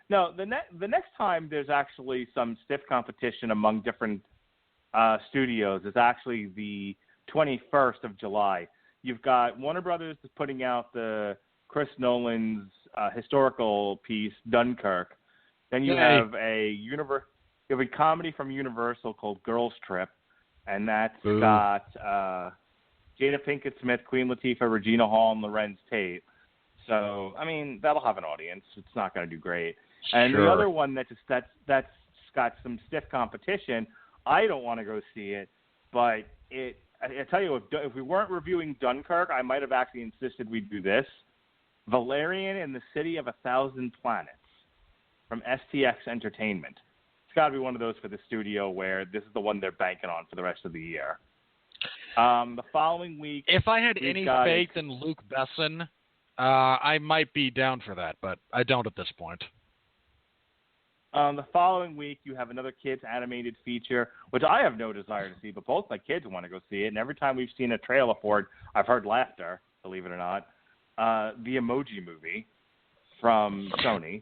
No, the next time there's actually some stiff competition among different studios is actually the 21st of July. You've got Warner Brothers putting out the Chris Nolan's historical piece, Dunkirk. Then you have a comedy from Universal called Girls Trip, and that's got Jada Pinkett Smith, Queen Latifah, Regina Hall, and Lorenz Tate. So, I mean, that'll have an audience. It's not going to do great. And the other one that's got some stiff competition, I don't want to go see it, but I tell you, if we weren't reviewing Dunkirk, I might have actually insisted we do this. Valerian and the City of 1,000 Planets from STX Entertainment. It's got to be one of those for the studio where this is the one they're banking on for the rest of the year. The following week, if I had any faith in Luke Besson, I might be down for that, but I don't at this point. The following week, you have another kids animated feature, which I have no desire to see, but both my kids want to go see it. And every time we've seen a trailer for it, I've heard laughter, believe it or not. The Emoji Movie from Sony.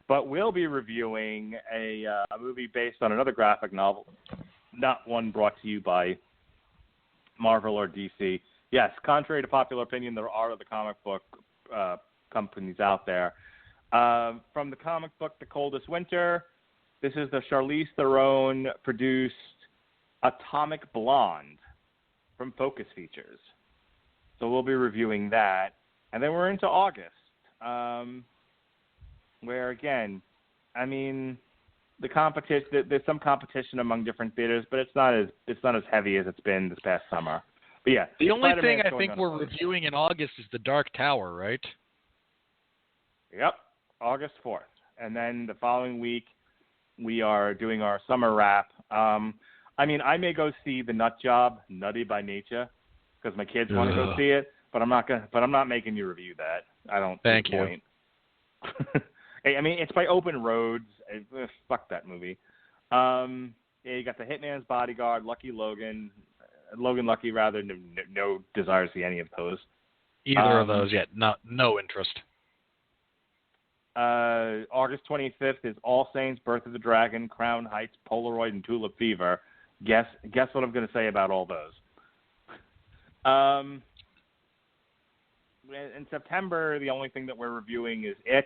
But we'll be reviewing a movie based on another graphic novel, not one brought to you by Marvel or DC. Yes, contrary to popular opinion, there are other comic book companies out there. From the comic book The Coldest Winter, this is the Charlize Theron-produced Atomic Blonde from Focus Features. So we'll be reviewing that. And then we're into August, where, again, I mean, the competition. There's some competition among different theaters, but it's not as heavy as it's been this past summer. But yeah, the only thing I think we're reviewing in August is The Dark Tower, right? Yep, August 4th. And then the following week, we are doing our summer wrap. I mean, I may go see The Nut Job, Nutty by Nature, because my kids want to go see it. But I'm not making you review that. I don't. Thank you. Point. Hey, I mean, it's by Open Roads. Fuck that movie. Yeah, you got The Hitman's Bodyguard, Logan Lucky, rather. No desire to see any of those. Either of those yet. No interest. August 25th is All Saints, Birth of the Dragon, Crown Heights, Polaroid, and Tulip Fever. Guess what I'm going to say about all those. In September, the only thing that we're reviewing is It,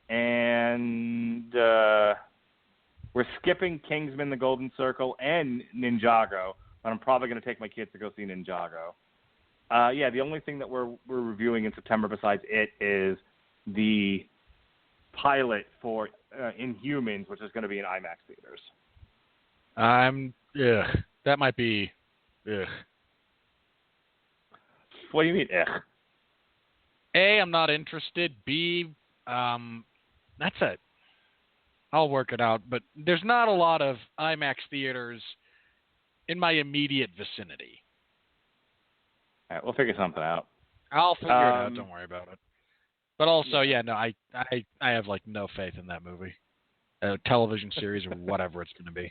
and we're skipping Kingsman: The Golden Circle and Ninjago, but I'm probably going to take my kids to go see Ninjago. The only thing that we're reviewing in September besides it is the pilot for Inhumans, which is going to be in IMAX theaters. That might be. Ugh. What do you mean, ugh? A, I'm not interested. B, that's it. I'll work it out. But there's not a lot of IMAX theaters in my immediate vicinity. All right, we'll figure something out. I'll figure it out. Don't worry about it. But also, I have like no faith in that movie, television series or whatever it's going to be.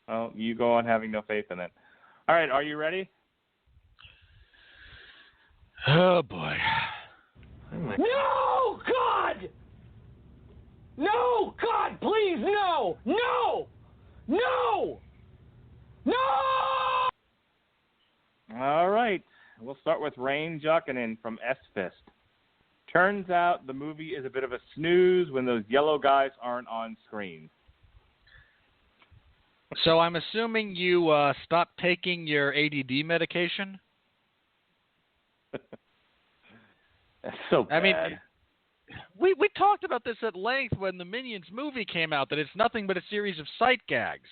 Well, you go on having no faith in it. All right, are you ready? Oh boy. No, God! No, God, please, no! No! No! No! All right. We'll start with Rain Jockenin from S-Fist. Turns out the movie is a bit of a snooze when those yellow guys aren't on screen. So I'm assuming you stopped taking your ADD medication? That's so bad. I mean, we talked about this at length when the Minions movie came out, that it's nothing but a series of sight gags.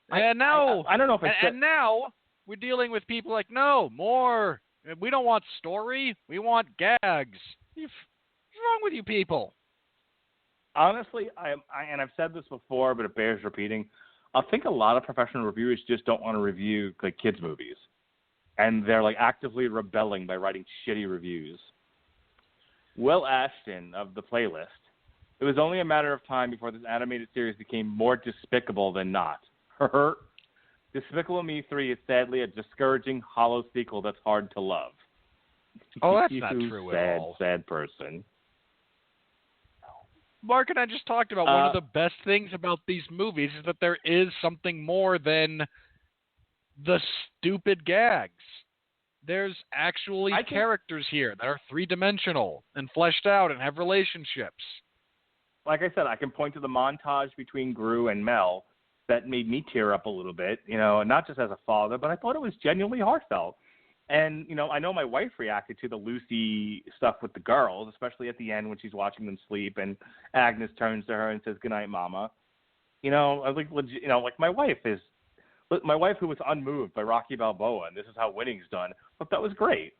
And now, I don't know if it's... And now we're dealing with people like, no, more. We don't want story. We want gags. What's wrong with you people? Honestly, and I've said this before, but it bears repeating. I think a lot of professional reviewers just don't want to review like kids' movies, and they're like actively rebelling by writing shitty reviews. Will Ashton of the Playlist. It was only a matter of time before this animated series became more despicable than not. Despicable Me 3 is sadly a discouraging, hollow sequel that's hard to love. Oh, that's not true at all. Sad person. Mark and I just talked about one of the best things about these movies is that there is something more than the stupid gags. There's actually characters here that are three-dimensional and fleshed out and have relationships. Like I said, I can point to the montage between Gru and Mel that made me tear up a little bit, not just as a father, but I thought it was genuinely heartfelt. And, I know my wife reacted to the Lucy stuff with the girls, especially at the end when she's watching them sleep and Agnes turns to her and says, "Good night, Mama." Like my wife who was unmoved by Rocky Balboa and this is how winning's done. But that was great.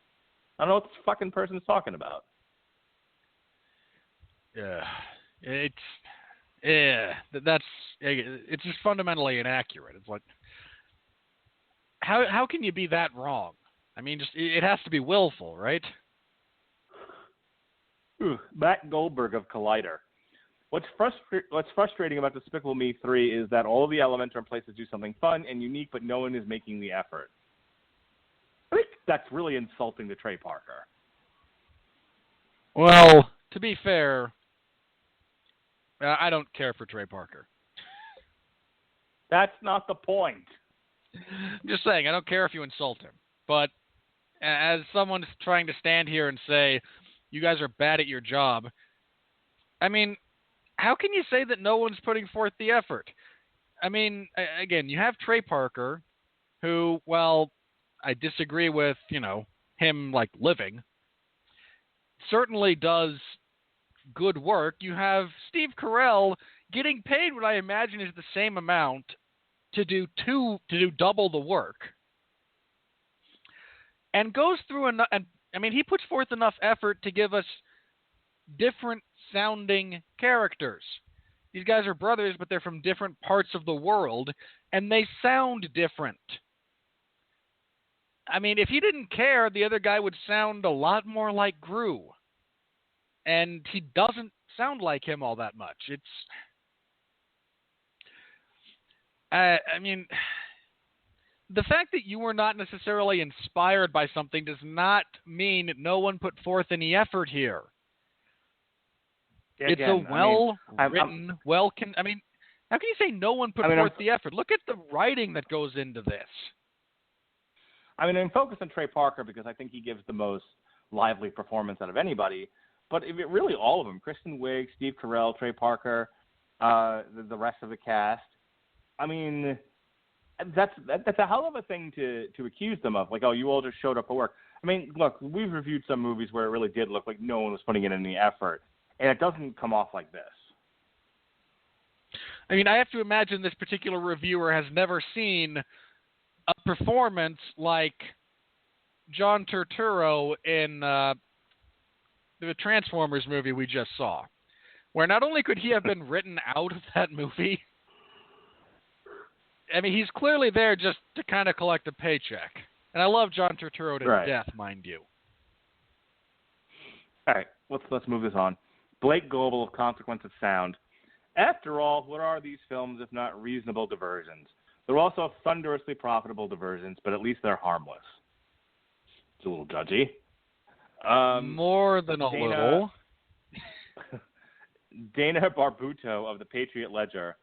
I don't know what this fucking person's talking about. It's just fundamentally inaccurate. It's like, how can you be that wrong? I mean, it has to be willful, right? Matt Goldberg of Collider. What's frustrating about Despicable Me 3 is that all of the elements are in place to do something fun and unique, but no one is making the effort. I think that's really insulting to Trey Parker. Well, to be fair, I don't care for Trey Parker. That's not the point. I'm just saying, I don't care if you insult him. But as someone's trying to stand here and say, you guys are bad at your job, I mean, how can you say that no one's putting forth the effort? I mean, again, you have Trey Parker, who, well, I disagree with, him, like, living, certainly does good work. You have Steve Carell getting paid what I imagine is the same amount to do double the work. And goes through he puts forth enough effort to give us different sounding characters. These guys are brothers, but they're from different parts of the world, and they sound different. I mean, if he didn't care, the other guy would sound a lot more like Gru. And he doesn't sound like him all that much. The fact that you were not necessarily inspired by something does not mean no one put forth any effort here. Yeah, it's again, a well-written, how can you say no one put forth the effort? Look at the writing that goes into this. I'm focused on Trey Parker because I think he gives the most lively performance out of anybody. but really all of them. Kristen Wiig, Steve Carell, Trey Parker, the rest of the cast. I mean, that's a hell of a thing to accuse them of. Like, oh, you all just showed up for work. I mean, look, we've reviewed some movies where it really did look like no one was putting in any effort, and it doesn't come off like this. I mean, I have to imagine this particular reviewer has never seen a performance like John Turturro in the Transformers movie we just saw, where not only could he have been written out of that movie, I mean, he's clearly there just to kind of collect a paycheck. And I love John Turturro to death, mind you. All right, let's move this on. Blake Goebel of Consequence of Sound. After all, what are these films if not reasonable diversions? They're also thunderously profitable diversions, but at least they're harmless. It's a little judgy. More than a little. Dana Barbuto of the Patriot Ledger.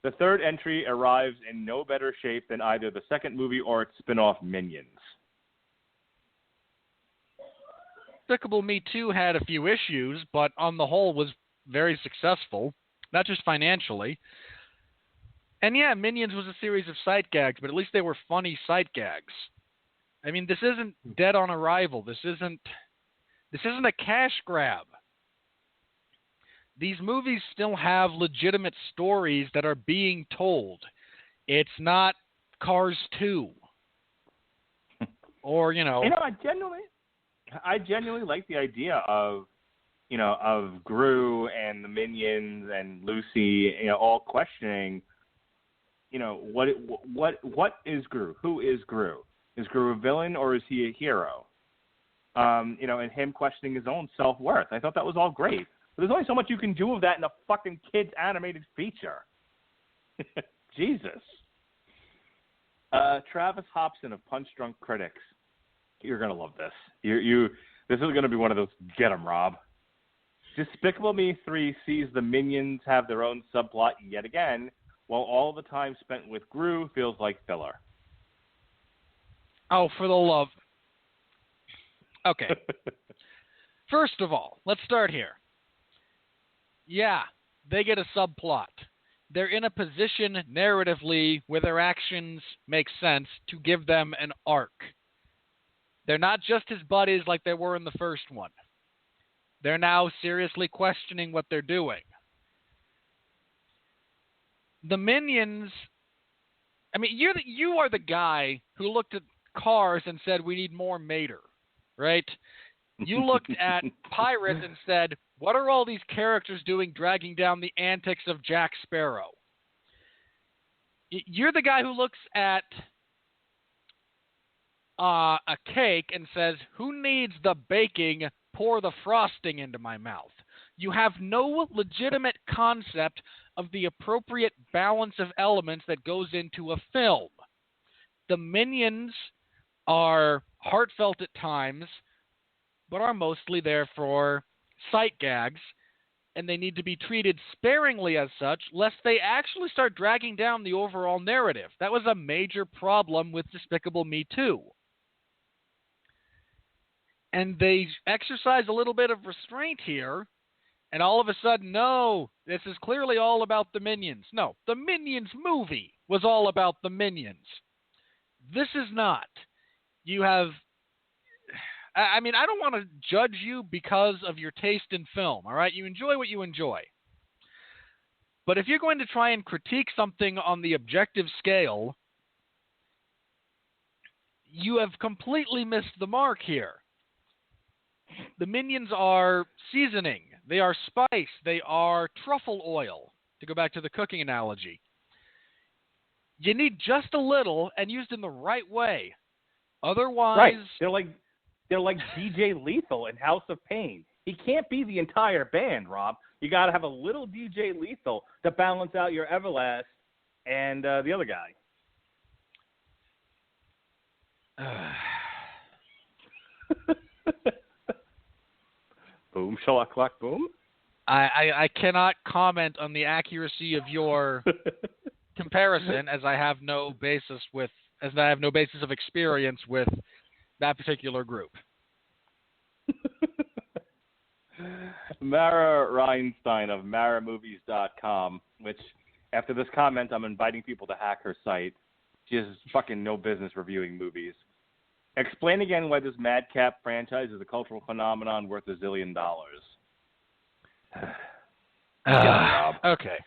The third entry arrives in no better shape than either the second movie or its spin-off Minions. Despicable Me 2 had a few issues, but on the whole was very successful, not just financially. And yeah, Minions was a series of sight gags, but at least they were funny sight gags. I mean, this isn't Dead on Arrival. This isn't a cash grab. These movies still have legitimate stories that are being told. It's not Cars 2. Or, I genuinely like the idea of Gru and the Minions and Lucy, all questioning, what is Gru? Who is Gru? Is Gru a villain or is he a hero? And him questioning his own self-worth. I thought that was all great. But there's only so much you can do of that in a fucking kid's animated feature. Jesus. Travis Hobson of Punch Drunk Critics. You're going to love this. This is going to be one of those get 'em, Rob. Despicable Me 3 sees the Minions have their own subplot yet again, while all the time spent with Gru feels like filler. Oh, for the love. Okay. First of all, let's start here. Yeah, they get a subplot. They're in a position narratively where their actions make sense to give them an arc. They're not just his buddies like they were in the first one. They're now seriously questioning what they're doing. The Minions, I mean, you are the guy who looked at Cars and said, we need more Mater, right? You looked at Pirates and said, what are all these characters doing dragging down the antics of Jack Sparrow? You're the guy who looks at a cake and says, who needs the baking? Pour the frosting into my mouth. You have no legitimate concept of the appropriate balance of elements that goes into a film. The Minions are heartfelt at times, but are mostly there for sight gags, and they need to be treated sparingly as such, lest they actually start dragging down the overall narrative. That was a major problem with Despicable Me 2. And they exercise a little bit of restraint here, and all of a sudden, no, this is clearly all about the Minions. No, the Minions movie was all about the Minions. This is not. You have... I mean, I don't want to judge you because of your taste in film, all right? You enjoy what you enjoy. But if you're going to try and critique something on the objective scale, you have completely missed the mark here. The Minions are seasoning. They are spice. They are truffle oil, to go back to the cooking analogy. You need just a little and used in the right way. Otherwise... Right. They're like DJ Lethal in House of Pain. He can't be the entire band, Rob. You got to have a little DJ Lethal to balance out your Everlast and the other guy. Boom, shalak, clack, boom. I cannot comment on the accuracy of your comparison, as I have no basis of experience with that particular group. Mara Reinstein of MaraMovies.com, which, after this comment, I'm inviting people to hack her site. She has fucking no business reviewing movies. Explain again why this madcap franchise is a cultural phenomenon worth $1 zillion. Okay.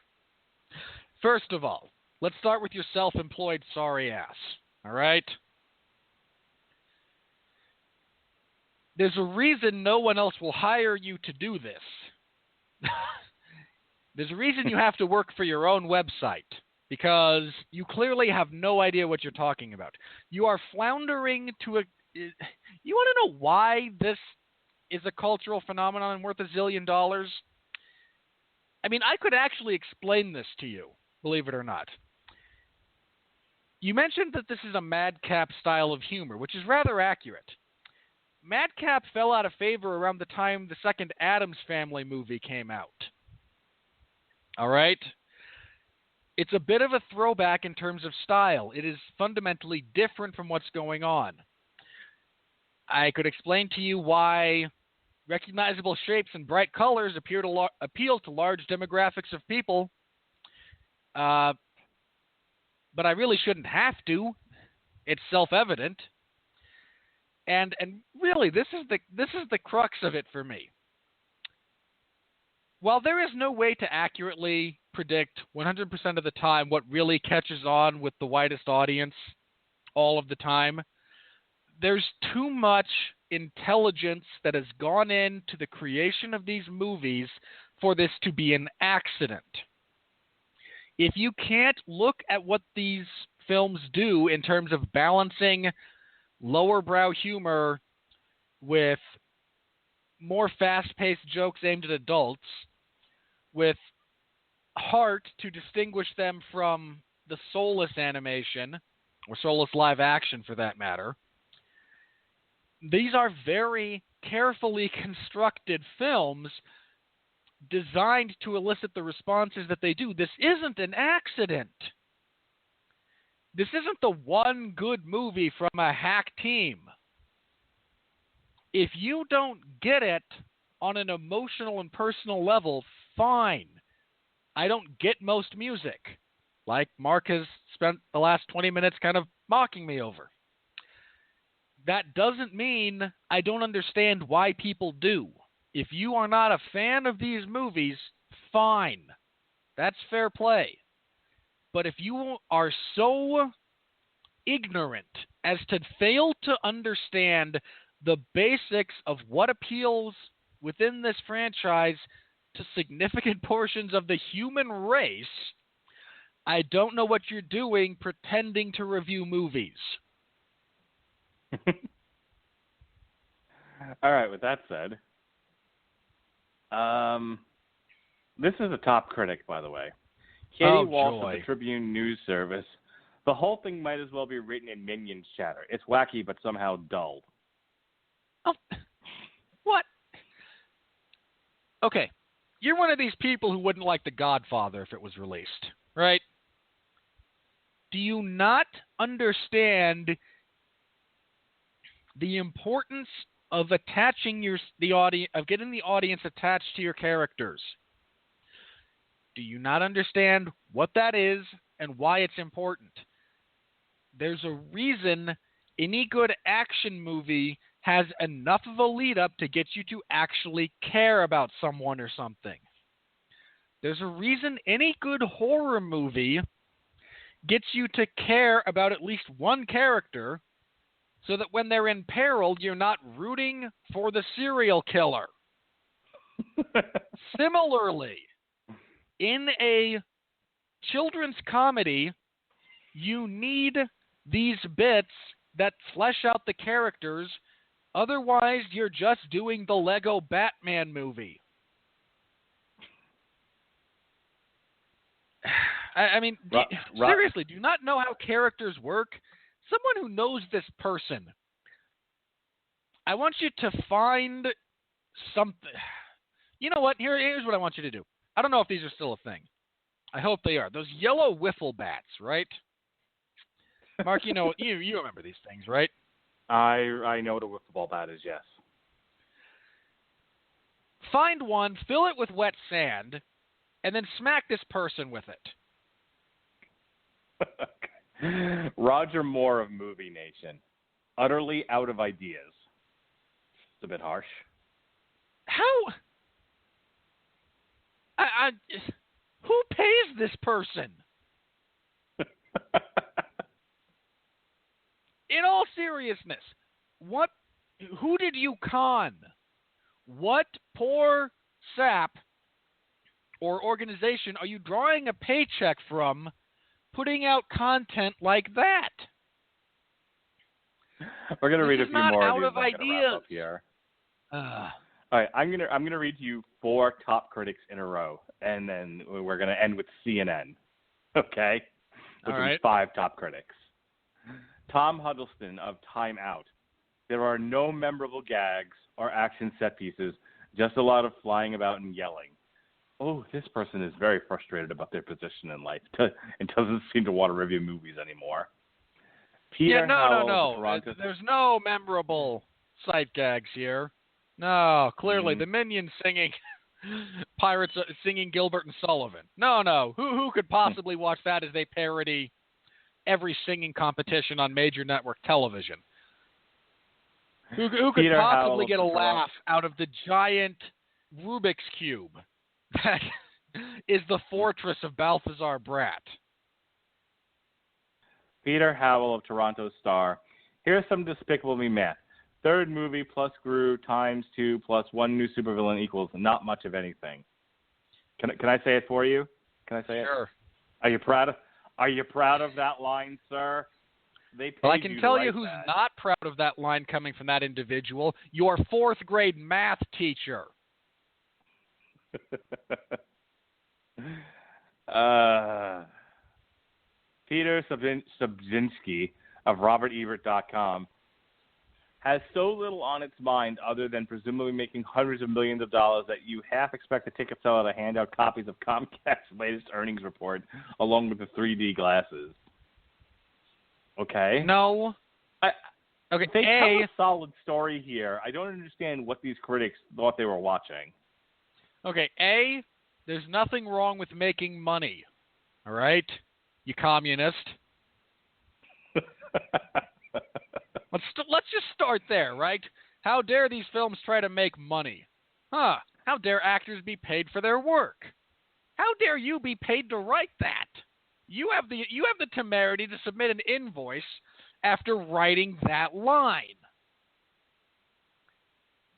First of all, let's start with your self-employed sorry ass. All right? There's a reason no one else will hire you to do this. There's a reason you have to work for your own website, because you clearly have no idea what you're talking about. You are floundering to a... You want to know why this is a cultural phenomenon worth $1 zillion? I mean, I could actually explain this to you, believe it or not. You mentioned that this is a madcap style of humor, which is rather accurate. Madcap fell out of favor around the time the second Addams Family movie came out. All right? It's a bit of a throwback in terms of style. It is fundamentally different from what's going on. I could explain to you why recognizable shapes and bright colors appeal to large demographics of people, but I really shouldn't have to. It's self-evident. And really, this is the crux of it for me. While there is no way to accurately predict 100% of the time what really catches on with the widest audience all of the time, there's too much intelligence that has gone into the creation of these movies for this to be an accident. If you can't look at what these films do in terms of balancing lower brow humor with more fast-paced jokes aimed at adults, with heart to distinguish them from the soulless animation, or soulless live action for that matter, these are very carefully constructed films designed to elicit the responses that they do. This isn't an accident. This isn't the one good movie from a hack team. If you don't get it on an emotional and personal level, fine. I don't get most music, like Mark has spent the last 20 minutes kind of mocking me over. That doesn't mean I don't understand why people do. If you are not a fan of these movies, fine. That's fair play. But if you are so ignorant as to fail to understand the basics of what appeals within this franchise to significant portions of the human race, I don't know what you're doing pretending to review movies. All right, with that said, this is a top critic, by the way. Katie Walsh of the Tribune News Service. The whole thing might as well be written in Minions chatter. It's wacky, but somehow dull. Oh, what? Okay, you're one of these people who wouldn't like The Godfather if it was released, right? Do you not understand the importance of attaching the audience, of getting the audience attached to your characters? Do you not understand what that is and why it's important? There's a reason any good action movie has enough of a lead up to get you to actually care about someone or something. There's a reason any good horror movie gets you to care about at least one character, so that when they're in peril, you're not rooting for the serial killer. Similarly, in a children's comedy, you need these bits that flesh out the characters. Otherwise, you're just doing the Lego Batman movie. I mean, seriously, do you not know how characters work? Someone who knows this person, I want you to find something. You know what? Here's what I want you to do. I don't know if these are still a thing. I hope they are. Those yellow wiffle bats, right? Mark, you know, you remember these things, right? I know what a wiffle ball bat is, yes. Find one, fill it with wet sand, and then smack this person with it. Roger Moore of Movie Nation. Utterly out of ideas. It's a bit harsh. How? Who pays this person? In all seriousness, who did you con? What poor sap or organization are you drawing a paycheck from putting out content like that? We're going to read a few more out of these. ideas. Here. All right, I'm gonna read to you 4 top critics in a row, and then we're gonna end with CNN. Okay, with these 5 top critics. Tom Huddleston of Time Out. There are no memorable gags or action set pieces, just a lot of flying about and yelling. Oh, this person is very frustrated about their position in life and doesn't seem to want to review movies anymore. Pierre no. Toronto. There's no memorable sight gags here. No, clearly the Minions singing Pirates singing Gilbert and Sullivan. No. Who could possibly watch that as they parody every singing competition on major network television? Who could possibly get a laugh out of the giant Rubik's Cube that is the fortress of Balthazar Brat? Peter Howell of Toronto Star. Here's some Despicable Me math. 3rd movie plus Gru times 2 plus 1 new supervillain equals not much of anything. Can I say it for you? Can I say it? Sure. Are you proud of that line, sir? Well, I can tell you who's not proud of that line coming from that individual. Your 4th grade math teacher. Peter Subzinski of RobertEbert.com has so little on its mind other than presumably making hundreds of millions of dollars that you half expect the ticket seller to hand out copies of Comcast's latest earnings report along with the 3D glasses. Okay? No. Okay. They tell a solid story here. I don't understand what these critics thought they were watching. Okay, there's nothing wrong with making money. All right? You communist. Let's just start there, right? How dare these films try to make money? How dare actors be paid for their work? How dare you be paid to write that? You have the temerity to submit an invoice after writing that line.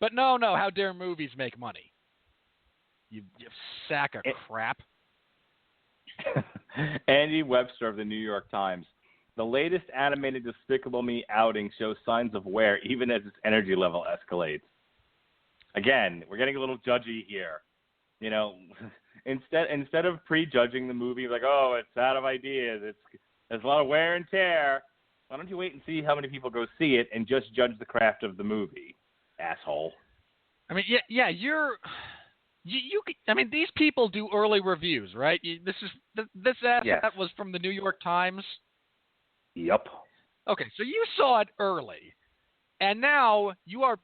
But no, how dare movies make money? You sack of crap. Andy Webster of the New York Times. The latest animated Despicable Me outing shows signs of wear even as its energy level escalates. Again, we're getting a little judgy here. You know, instead of prejudging the movie, like, oh, it's out of ideas, there's a lot of wear and tear, why don't you wait and see how many people go see it and just judge the craft of the movie, asshole? I mean, yeah, I mean, these people do early reviews, right? This asset was from the New York Times. Yep. Okay, so you saw it early, and now you are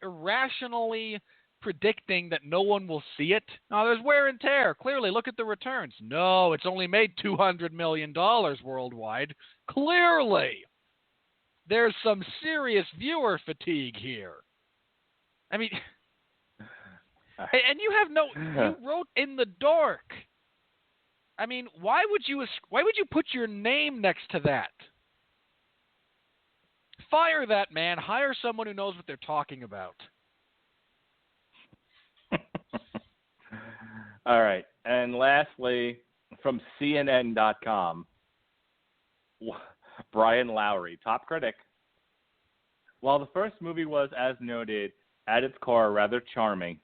irrationally predicting that no one will see it. Now, there's wear and tear. Clearly, look at the returns. No, it's only made $200 million worldwide. Clearly, there's some serious viewer fatigue here. I mean, and you wrote in the dark. I mean, why would you put your name next to that? Fire that man. Hire someone who knows what they're talking about. All right. And lastly, from CNN.com, Brian Lowry, top critic. While the first movie was, as noted, at its core rather charming,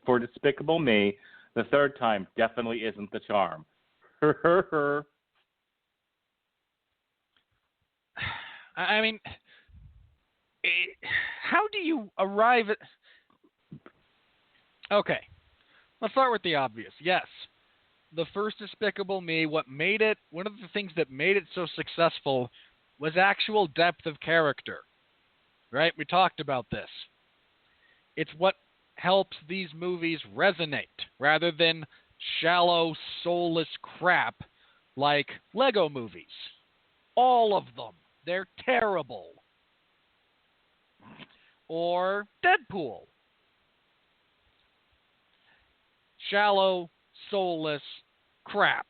for Despicable Me, the third time definitely isn't the charm. I mean, how do you arrive at... Okay, let's start with the obvious. Yes, the first Despicable Me, one of the things that made it so successful was actual depth of character. Right? We talked about this. It's what helps these movies resonate rather than shallow, soulless crap like Lego movies. All of them. They're terrible. Or Deadpool. Shallow, soulless crap.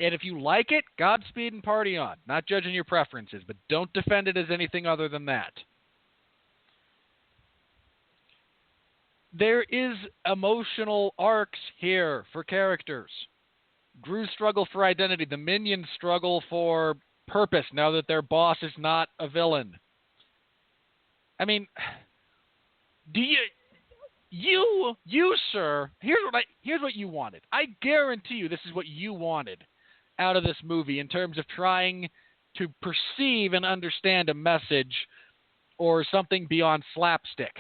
And if you like it, Godspeed and party on. Not judging your preferences, but don't defend it as anything other than that. There is emotional arcs here for characters. Gru's struggle for identity. The Minions struggle for purpose now that their boss is not a villain. I mean, do you, sir, here's what you wanted. I guarantee you this is what you wanted out of this movie in terms of trying to perceive and understand a message or something beyond slapstick.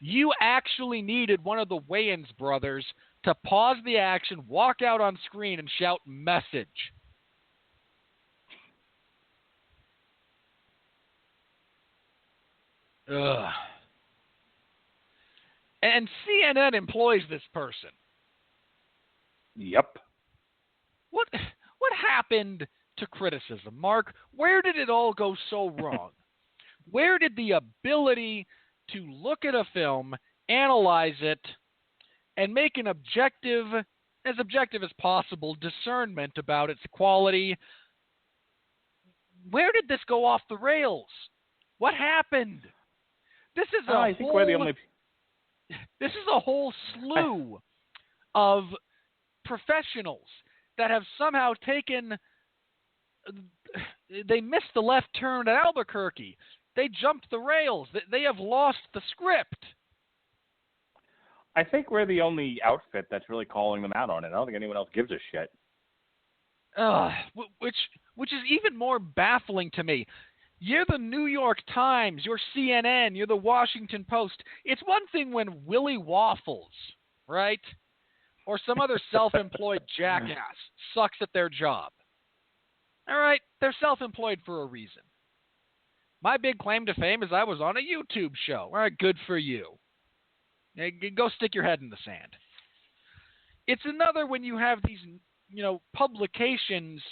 You actually needed one of the Wayans brothers to pause the action, walk out on screen, and shout message. Ugh. And CNN employs this person. Yep. What happened to criticism, Mark? Where did it all go so wrong? Where did the ability to look at a film, analyze it, and make an objective as possible discernment about its quality, where did this go off the rails? What happened? This is I think we're the only... This is a whole slew of professionals that have somehow taken... They missed the left turn at Albuquerque. They jumped the rails. They have lost the script. I think we're the only outfit that's really calling them out on it. I don't think anyone else gives a shit. Which is even more baffling to me. You're the New York Times, you're CNN, you're the Washington Post. It's one thing when Willie Waffles, right, or some other self-employed jackass sucks at their job. All right, they're self-employed for a reason. My big claim to fame is I was on a YouTube show. All right, good for you. Go stick your head in the sand. It's another when you have these, publications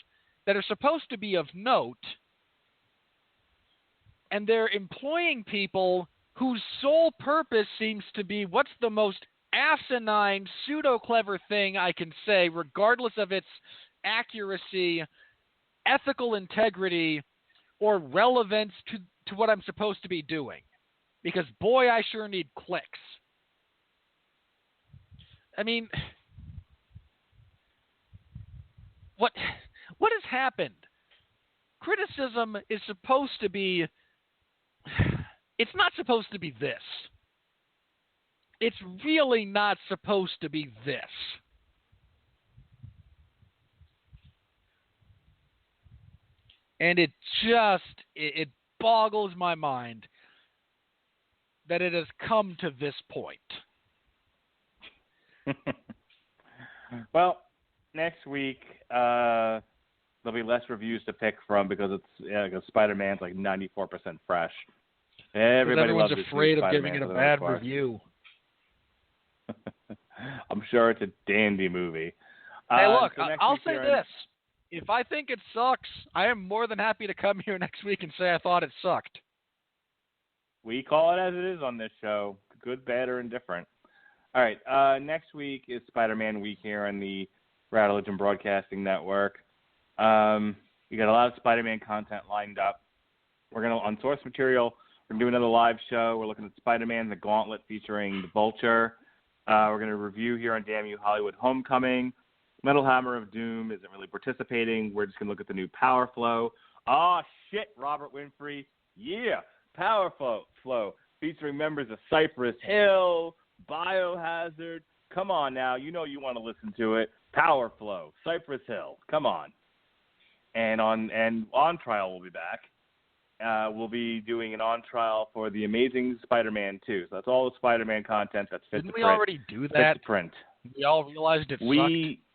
that are supposed to be of note, and they're employing people whose sole purpose seems to be what's the most asinine, pseudo-clever thing I can say, regardless of its accuracy, ethical integrity, or relevance to what I'm supposed to be doing. Because, boy, I sure need clicks. I mean, what has happened? Criticism is supposed to be... It's not supposed to be this. It's really not supposed to be this. And it boggles my mind that it has come to this point. Well, next week there'll be less reviews to pick from because because Spider-Man's like 94% fresh. Everybody loves everyone's afraid of giving it a bad review. I'm sure it's a dandy movie. Hey, look, so I'll say this. If I think it sucks, I am more than happy to come here next week and say I thought it sucked. We call it as it is on this show, good, bad, or indifferent. All right, next week is Spider-Man week here on the Rad Religion Broadcasting Network. You got a lot of Spider-Man content lined up. We're going to, on source material, we're going to do another live show. We're looking at Spider-Man, the Gauntlet featuring the Vulture. We're going to review here on Damn You Hollywood Homecoming. Metal Hammer of Doom isn't really participating. We're just going to look at the new Power Flow. Oh, shit, Robert Winfrey. Yeah, Power Flow featuring members of Cypress Hill, Biohazard. Come on now. You know you want to listen to it. Power Flow, Cypress Hill. Come on. And On Trial will be back. We'll be doing an On Trial for The Amazing Spider-Man 2. So that's all the Spider-Man content that's fit to print. Didn't we already do that? Fit to print. We all realized it sucked.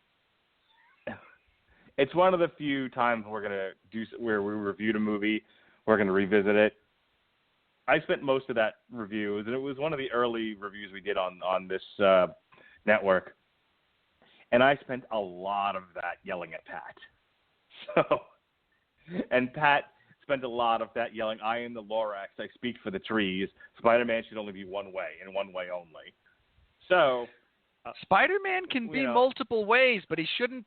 It's one of the few times we're going to do where we reviewed a movie. We're going to revisit it. I spent most of that review, and it was one of the early reviews we did on this network, and I spent a lot of that yelling at Pat. So, and Pat spent a lot of that yelling, I am the Lorax, I speak for the trees. Spider-Man should only be one way, and one way only. So, Spider-Man can be multiple ways, but he shouldn't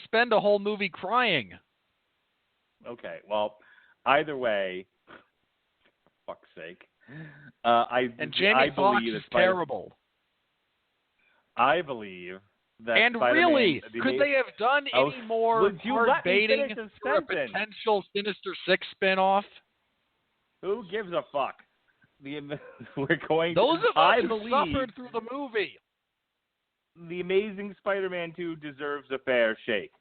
spend a whole movie crying. Okay, well, either way, for fuck's sake. Jamie Foxx is terrible. I believe that and Spider-Man, really, could they have done any more hard baiting for a potential Sinister Six spinoff? Who gives a fuck? We're going. Those of I us who believe suffered through the movie. The Amazing Spider-Man 2 deserves a fair shake.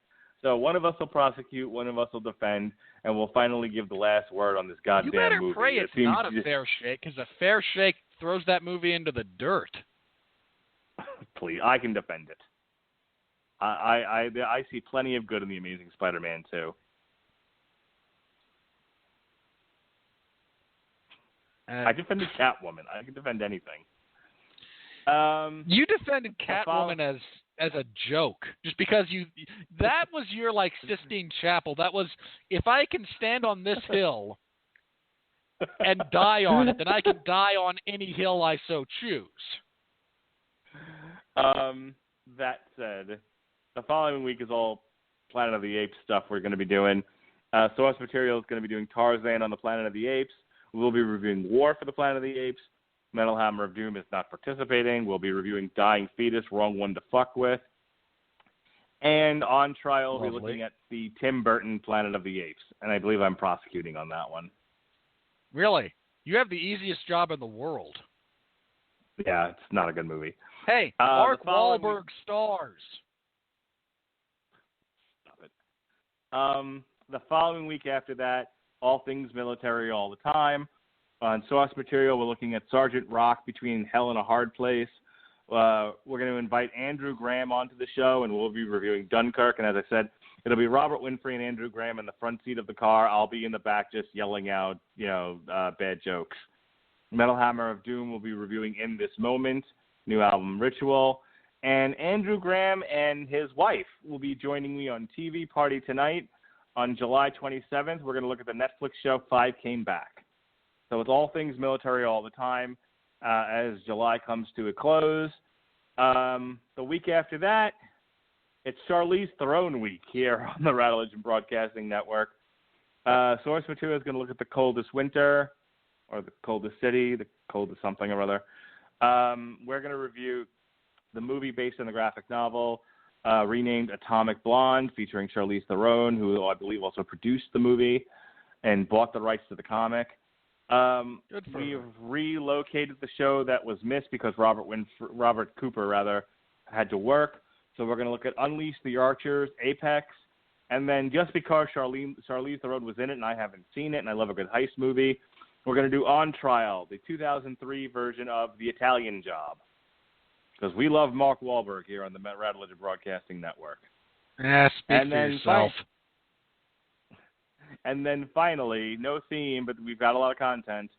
So one of us will prosecute, one of us will defend, and we'll finally give the last word on this goddamn movie. You better pray it's not a fair shake, because a fair shake throws that movie into the dirt. Please, I can defend it. I see plenty of good in The Amazing Spider-Man 2. I defended Catwoman. I can defend anything. You defended Catwoman as a joke, just because that was your like Sistine Chapel. That was, if I can stand on this hill and die on it, then I can die on any hill I so choose. That said, the following week is all Planet of the Apes stuff we're going to be doing. Source Material is going to be doing Tarzan on the Planet of the Apes. We'll be reviewing War for the Planet of the Apes. Metal Hammer of Doom is not participating. We'll be reviewing Dying Fetus, Wrong One to Fuck With. And on trial, we'll be looking at the Tim Burton Planet of the Apes. And I believe I'm prosecuting on that one. Really? You have the easiest job in the world. Yeah, it's not a good movie. Hey, Mark Wahlberg stars. Stop it. The following week after that, all things military all the time. On Source Material, we're looking at Sergeant Rock Between Hell and a Hard Place. We're going to invite Andrew Graham onto the show, and we'll be reviewing Dunkirk. And as I said, it'll be Robert Winfrey and Andrew Graham in the front seat of the car. I'll be in the back just yelling out, bad jokes. Metal Hammer of Doom will be reviewing In This Moment, new album Ritual. And Andrew Graham and his wife will be joining me on TV Party Tonight on July 27th. We're going to look at the Netflix show Five Came Back. So it's all things military all the time as July comes to a close. The week after that, it's Charlize Theron week here on the Rattlegion Broadcasting Network. Source Material is going to look at the coldest winter, or the coldest city, the coldest something or other. We're going to review the movie based on the graphic novel renamed Atomic Blonde, featuring Charlize Theron, who I believe also produced the movie and bought the rights to the comic. We've relocated the show that was missed because Robert Cooper had to work. So we're going to look at Unleash the Archers, Apex, and then just because Charlize Theron was in it and I haven't seen it and I love a good heist movie, we're going to do On Trial, the 2003 version of The Italian Job, because we love Mark Wahlberg here on the Rattlegion Broadcasting Network. Yeah, speak for yourself. And then finally, no theme, but we've got a lot of content.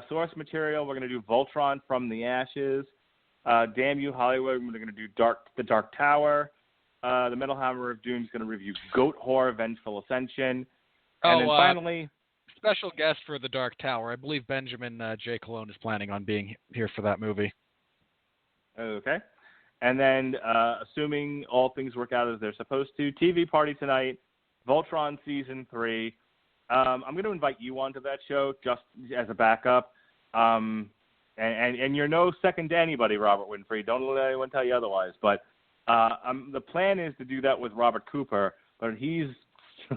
Source Material, we're going to do Voltron from the Ashes. Damn You Hollywood, we're going to do The Dark Tower. The Metal Hammer of Doom is going to review Goat Whore, Vengeful Ascension. And then finally... special guest for The Dark Tower. I believe Benjamin J. Cologne is planning on being here for that movie. Okay. And then, assuming all things work out as they're supposed to, TV Party Tonight, Voltron Season 3. I'm going to invite you onto that show just as a backup. And you're no second to anybody, Robert Winfrey. Don't let anyone tell you otherwise. But the plan is to do that with Robert Cooper, but he's a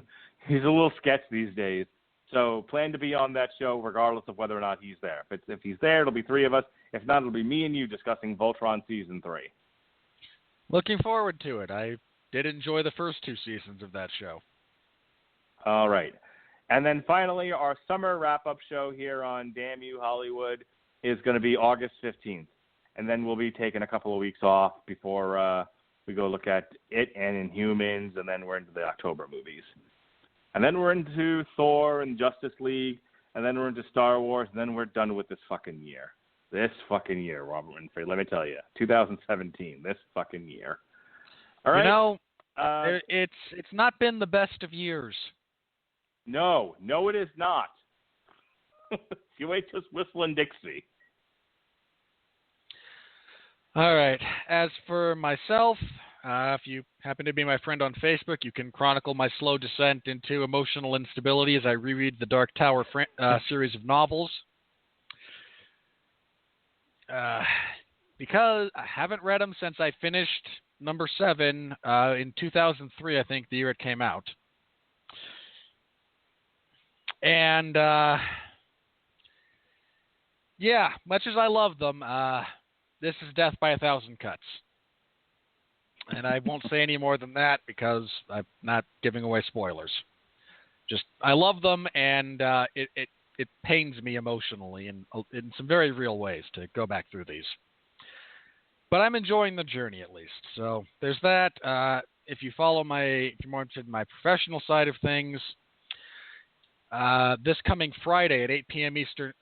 little sketch these days. So plan to be on that show regardless of whether or not he's there. If he's there, it'll be three of us. If not, it'll be me and you discussing Voltron Season 3. Looking forward to it. I did enjoy the first two seasons of that show. All right. And then finally, our summer wrap-up show here on Damn You Hollywood is going to be August 15th. And then we'll be taking a couple of weeks off before we go look at It and Inhumans, and then we're into the October movies. And then we're into Thor and Justice League, and then we're into Star Wars, and then we're done with this fucking year. This fucking year, Robert Winfrey. Let me tell you, 2017. This fucking year. All right. You know, it's not been the best of years. No, it is not. You ain't just whistling Dixie. All right. As for myself, if you happen to be my friend on Facebook, you can chronicle my slow descent into emotional instability as I reread the Dark Tower series of novels. Because I haven't read them since I finished number 7 in 2003, I think, the year it came out. And, yeah, much as I love them, this is death by 1,000 cuts. And I won't say any more than that because I'm not giving away spoilers. Just, I love them, and it pains me emotionally in some very real ways to go back through these. But I'm enjoying the journey at least. So there's that. If you're more interested in my professional side of things, this coming Friday at 8 p.m. Eastern.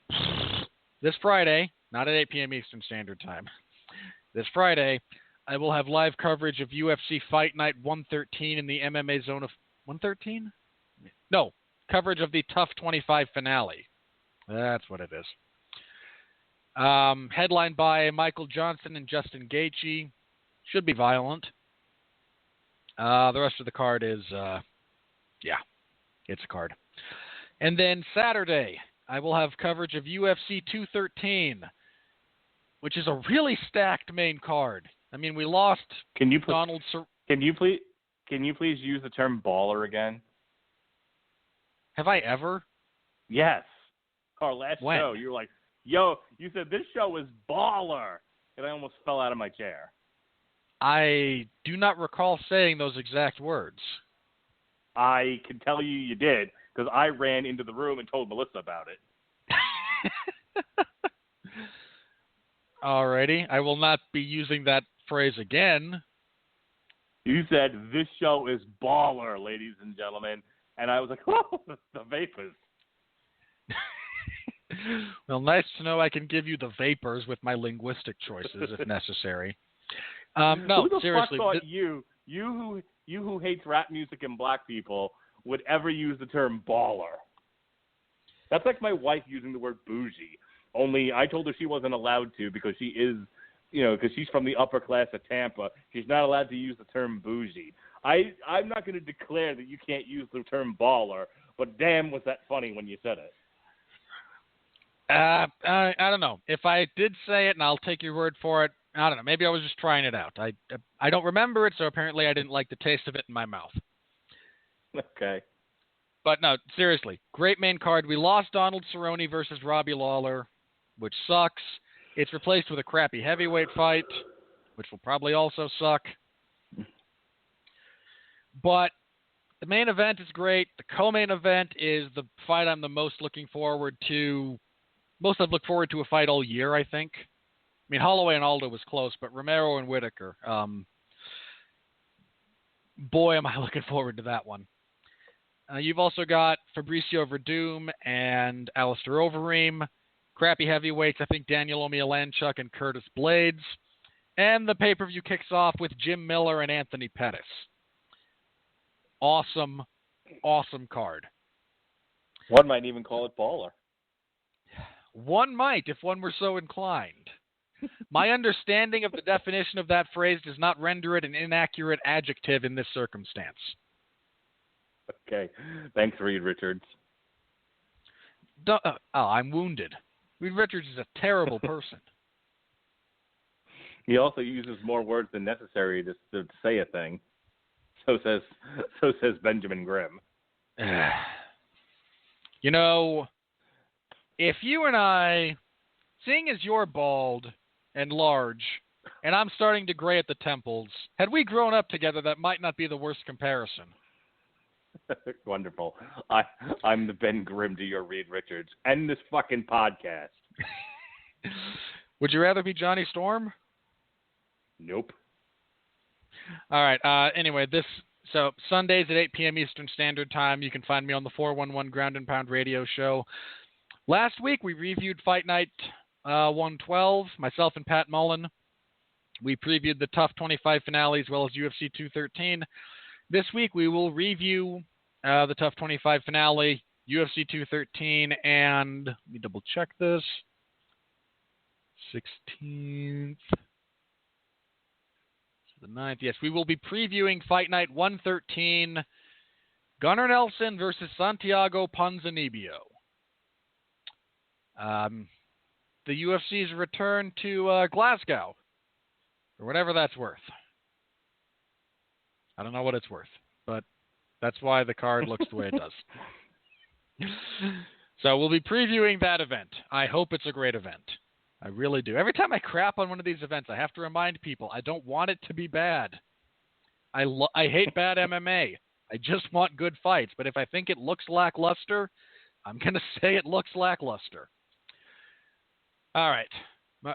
This Friday, not at 8 p.m. Eastern Standard Time. This Friday, I will have live coverage of UFC Fight Night 113 in the MMA Zone of 113? No, coverage of the Tough 25 finale. That's what it is. Headlined by Michael Johnson and Justin Gaethje. Should be violent. The rest of the card is, it's a card. And then Saturday, I will have coverage of UFC 213, which is a really stacked main card. I mean, we lost Donald. Can you please use the term baller again? Have I ever? Yes. Our last When? show, you were like, "Yo," you said this show is baller, and I almost fell out of my chair. I do not recall saying those exact words. I can tell you did, because I ran into the room and told Melissa about it. Alrighty. I will not be using that phrase again. You said, "This show is baller, ladies and gentlemen." And I was like, "Oh, the vapors." Well, nice to know I can give you the vapors with my linguistic choices if necessary. No, who the seriously. fuck thought you who hates rap music and black people would ever use the term baller? That's like my wife using the word bougie. Only I told her she wasn't allowed to because she is, because she's from the upper class of Tampa. She's not allowed to use the term bougie. I'm not going to declare that you can't use the term baller, but damn, was that funny when you said it. I don't know. If I did say it, and I'll take your word for it, I don't know. Maybe I was just trying it out. I don't remember it, so apparently I didn't like the taste of it in my mouth. Okay. But no, seriously, great main card. We lost Donald Cerrone versus Robbie Lawler, which sucks. It's replaced with a crappy heavyweight fight, which will probably also suck. But the main event is great. The co-main event is the fight I'm the most looking forward to. Most I've looked forward to a fight all year, I think. I mean, Holloway and Aldo was close, but Romero and Whitaker, boy, am I looking forward to that one. You've also got Fabricio Verdum and Alistair Overeem, crappy heavyweights, I think Daniel Omielanchuk and Curtis Blades, and the pay-per-view kicks off with Jim Miller and Anthony Pettis. Awesome, awesome card. One might even call it baller. One might, if one were so inclined. My understanding of the definition of that phrase does not render it an inaccurate adjective in this circumstance. Okay. Thanks, Reed Richards. I'm wounded. Reed Richards is a terrible person. He also uses more words than necessary to say a thing. So says Benjamin Grimm. If you and I, seeing as you're bald and large, and I'm starting to gray at the temples, had we grown up together, that might not be the worst comparison. Wonderful. I'm the Ben Grimm to your Reed Richards. End this fucking podcast. Would you rather be Johnny Storm? Nope. All right. Anyway, so Sundays at 8 p.m. Eastern Standard Time, you can find me on the 411 Ground and Pound radio show. Last week, we reviewed Fight Night 112, myself and Pat Mullen. We previewed the Tough 25 finale as well as UFC 213. This week, we will review the Tough 25 finale, UFC 213, and let me double check this. 16th to the 9th. Yes, we will be previewing Fight Night 113, Gunnar Nelson versus Santiago Ponzinibbio. The UFC's return to Glasgow, or whatever that's worth. I don't know what it's worth, but that's why the card looks the way it does. So we'll be previewing that event. I hope it's a great event. I really do. Every time I crap on one of these events, I have to remind people I don't want it to be bad. I hate bad MMA. I just want good fights. But if I think it looks lackluster, I'm going to say it looks lackluster. All right.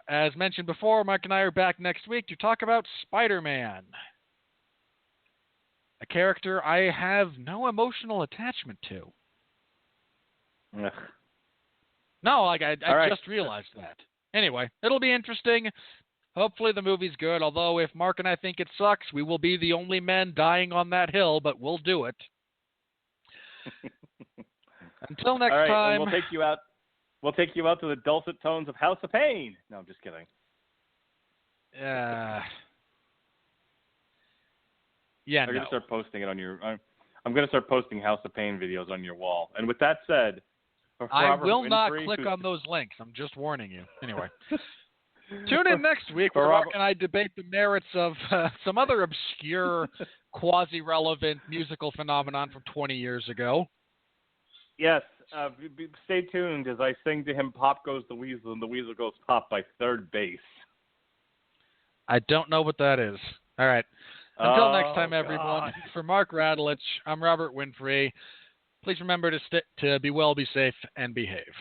As mentioned before, Mark and I are back next week to talk about Spider-Man, a character I have no emotional attachment to. Ugh. No, I right. just realized that. Anyway, it'll be interesting. Hopefully the movie's good, although if Mark and I think it sucks, we will be the only men dying on that hill, but we'll do it. Until next time. We'll take you out. We'll take you out to the dulcet tones of House of Pain. No, I'm just kidding. Yeah, I'm going to start posting it on your. I'm going to start posting House of Pain videos on your wall. And with that said, I will not click on those links. I'm just warning you. Anyway, tune in next week where Mark and I debate the merits of some other obscure, quasi-relevant musical phenomenon from 20 years ago. Yes. Stay tuned as I sing to him "Pop Goes the Weasel" and the Weasel Goes Pop by Third Base. I don't know what that is. All right. Until next time, everyone. For Mark Radulich, I'm Robert Winfrey. Please remember to be well, be safe, and behave.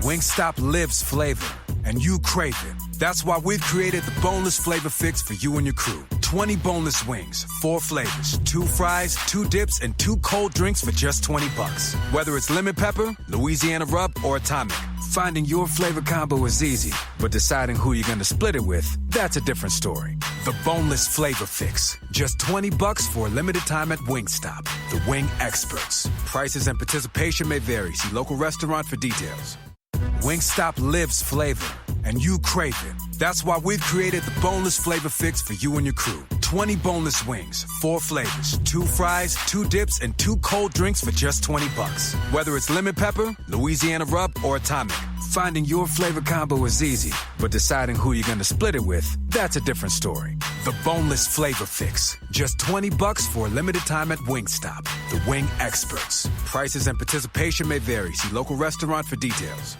Wingstop lives flavor, and you crave it. That's why we've created the boneless flavor fix for you and your crew. 20 boneless wings, 4 flavors, 2 fries, 2 dips, and 2 cold drinks for just $20. Whether it's lemon pepper, Louisiana rub, or atomic, finding your flavor combo is easy. But deciding who you're gonna split it with, that's a different story. The boneless flavor fix. Just $20 for a limited time at Wingstop. The wing experts. Prices and participation may vary. See local restaurant for details. Wingstop lives flavor, and you crave it. That's why we've created the boneless flavor fix for you and your crew. 20 boneless wings, 4 flavors, 2 fries, 2 dips, and 2 cold drinks for just $20. Whether it's lemon pepper, Louisiana rub, or atomic, finding your flavor combo is easy. But deciding who you're gonna split it with, that's a different story. The boneless flavor fix. Just $20 for a limited time at Wingstop. The wing experts. Prices and participation may vary. See local restaurant for details.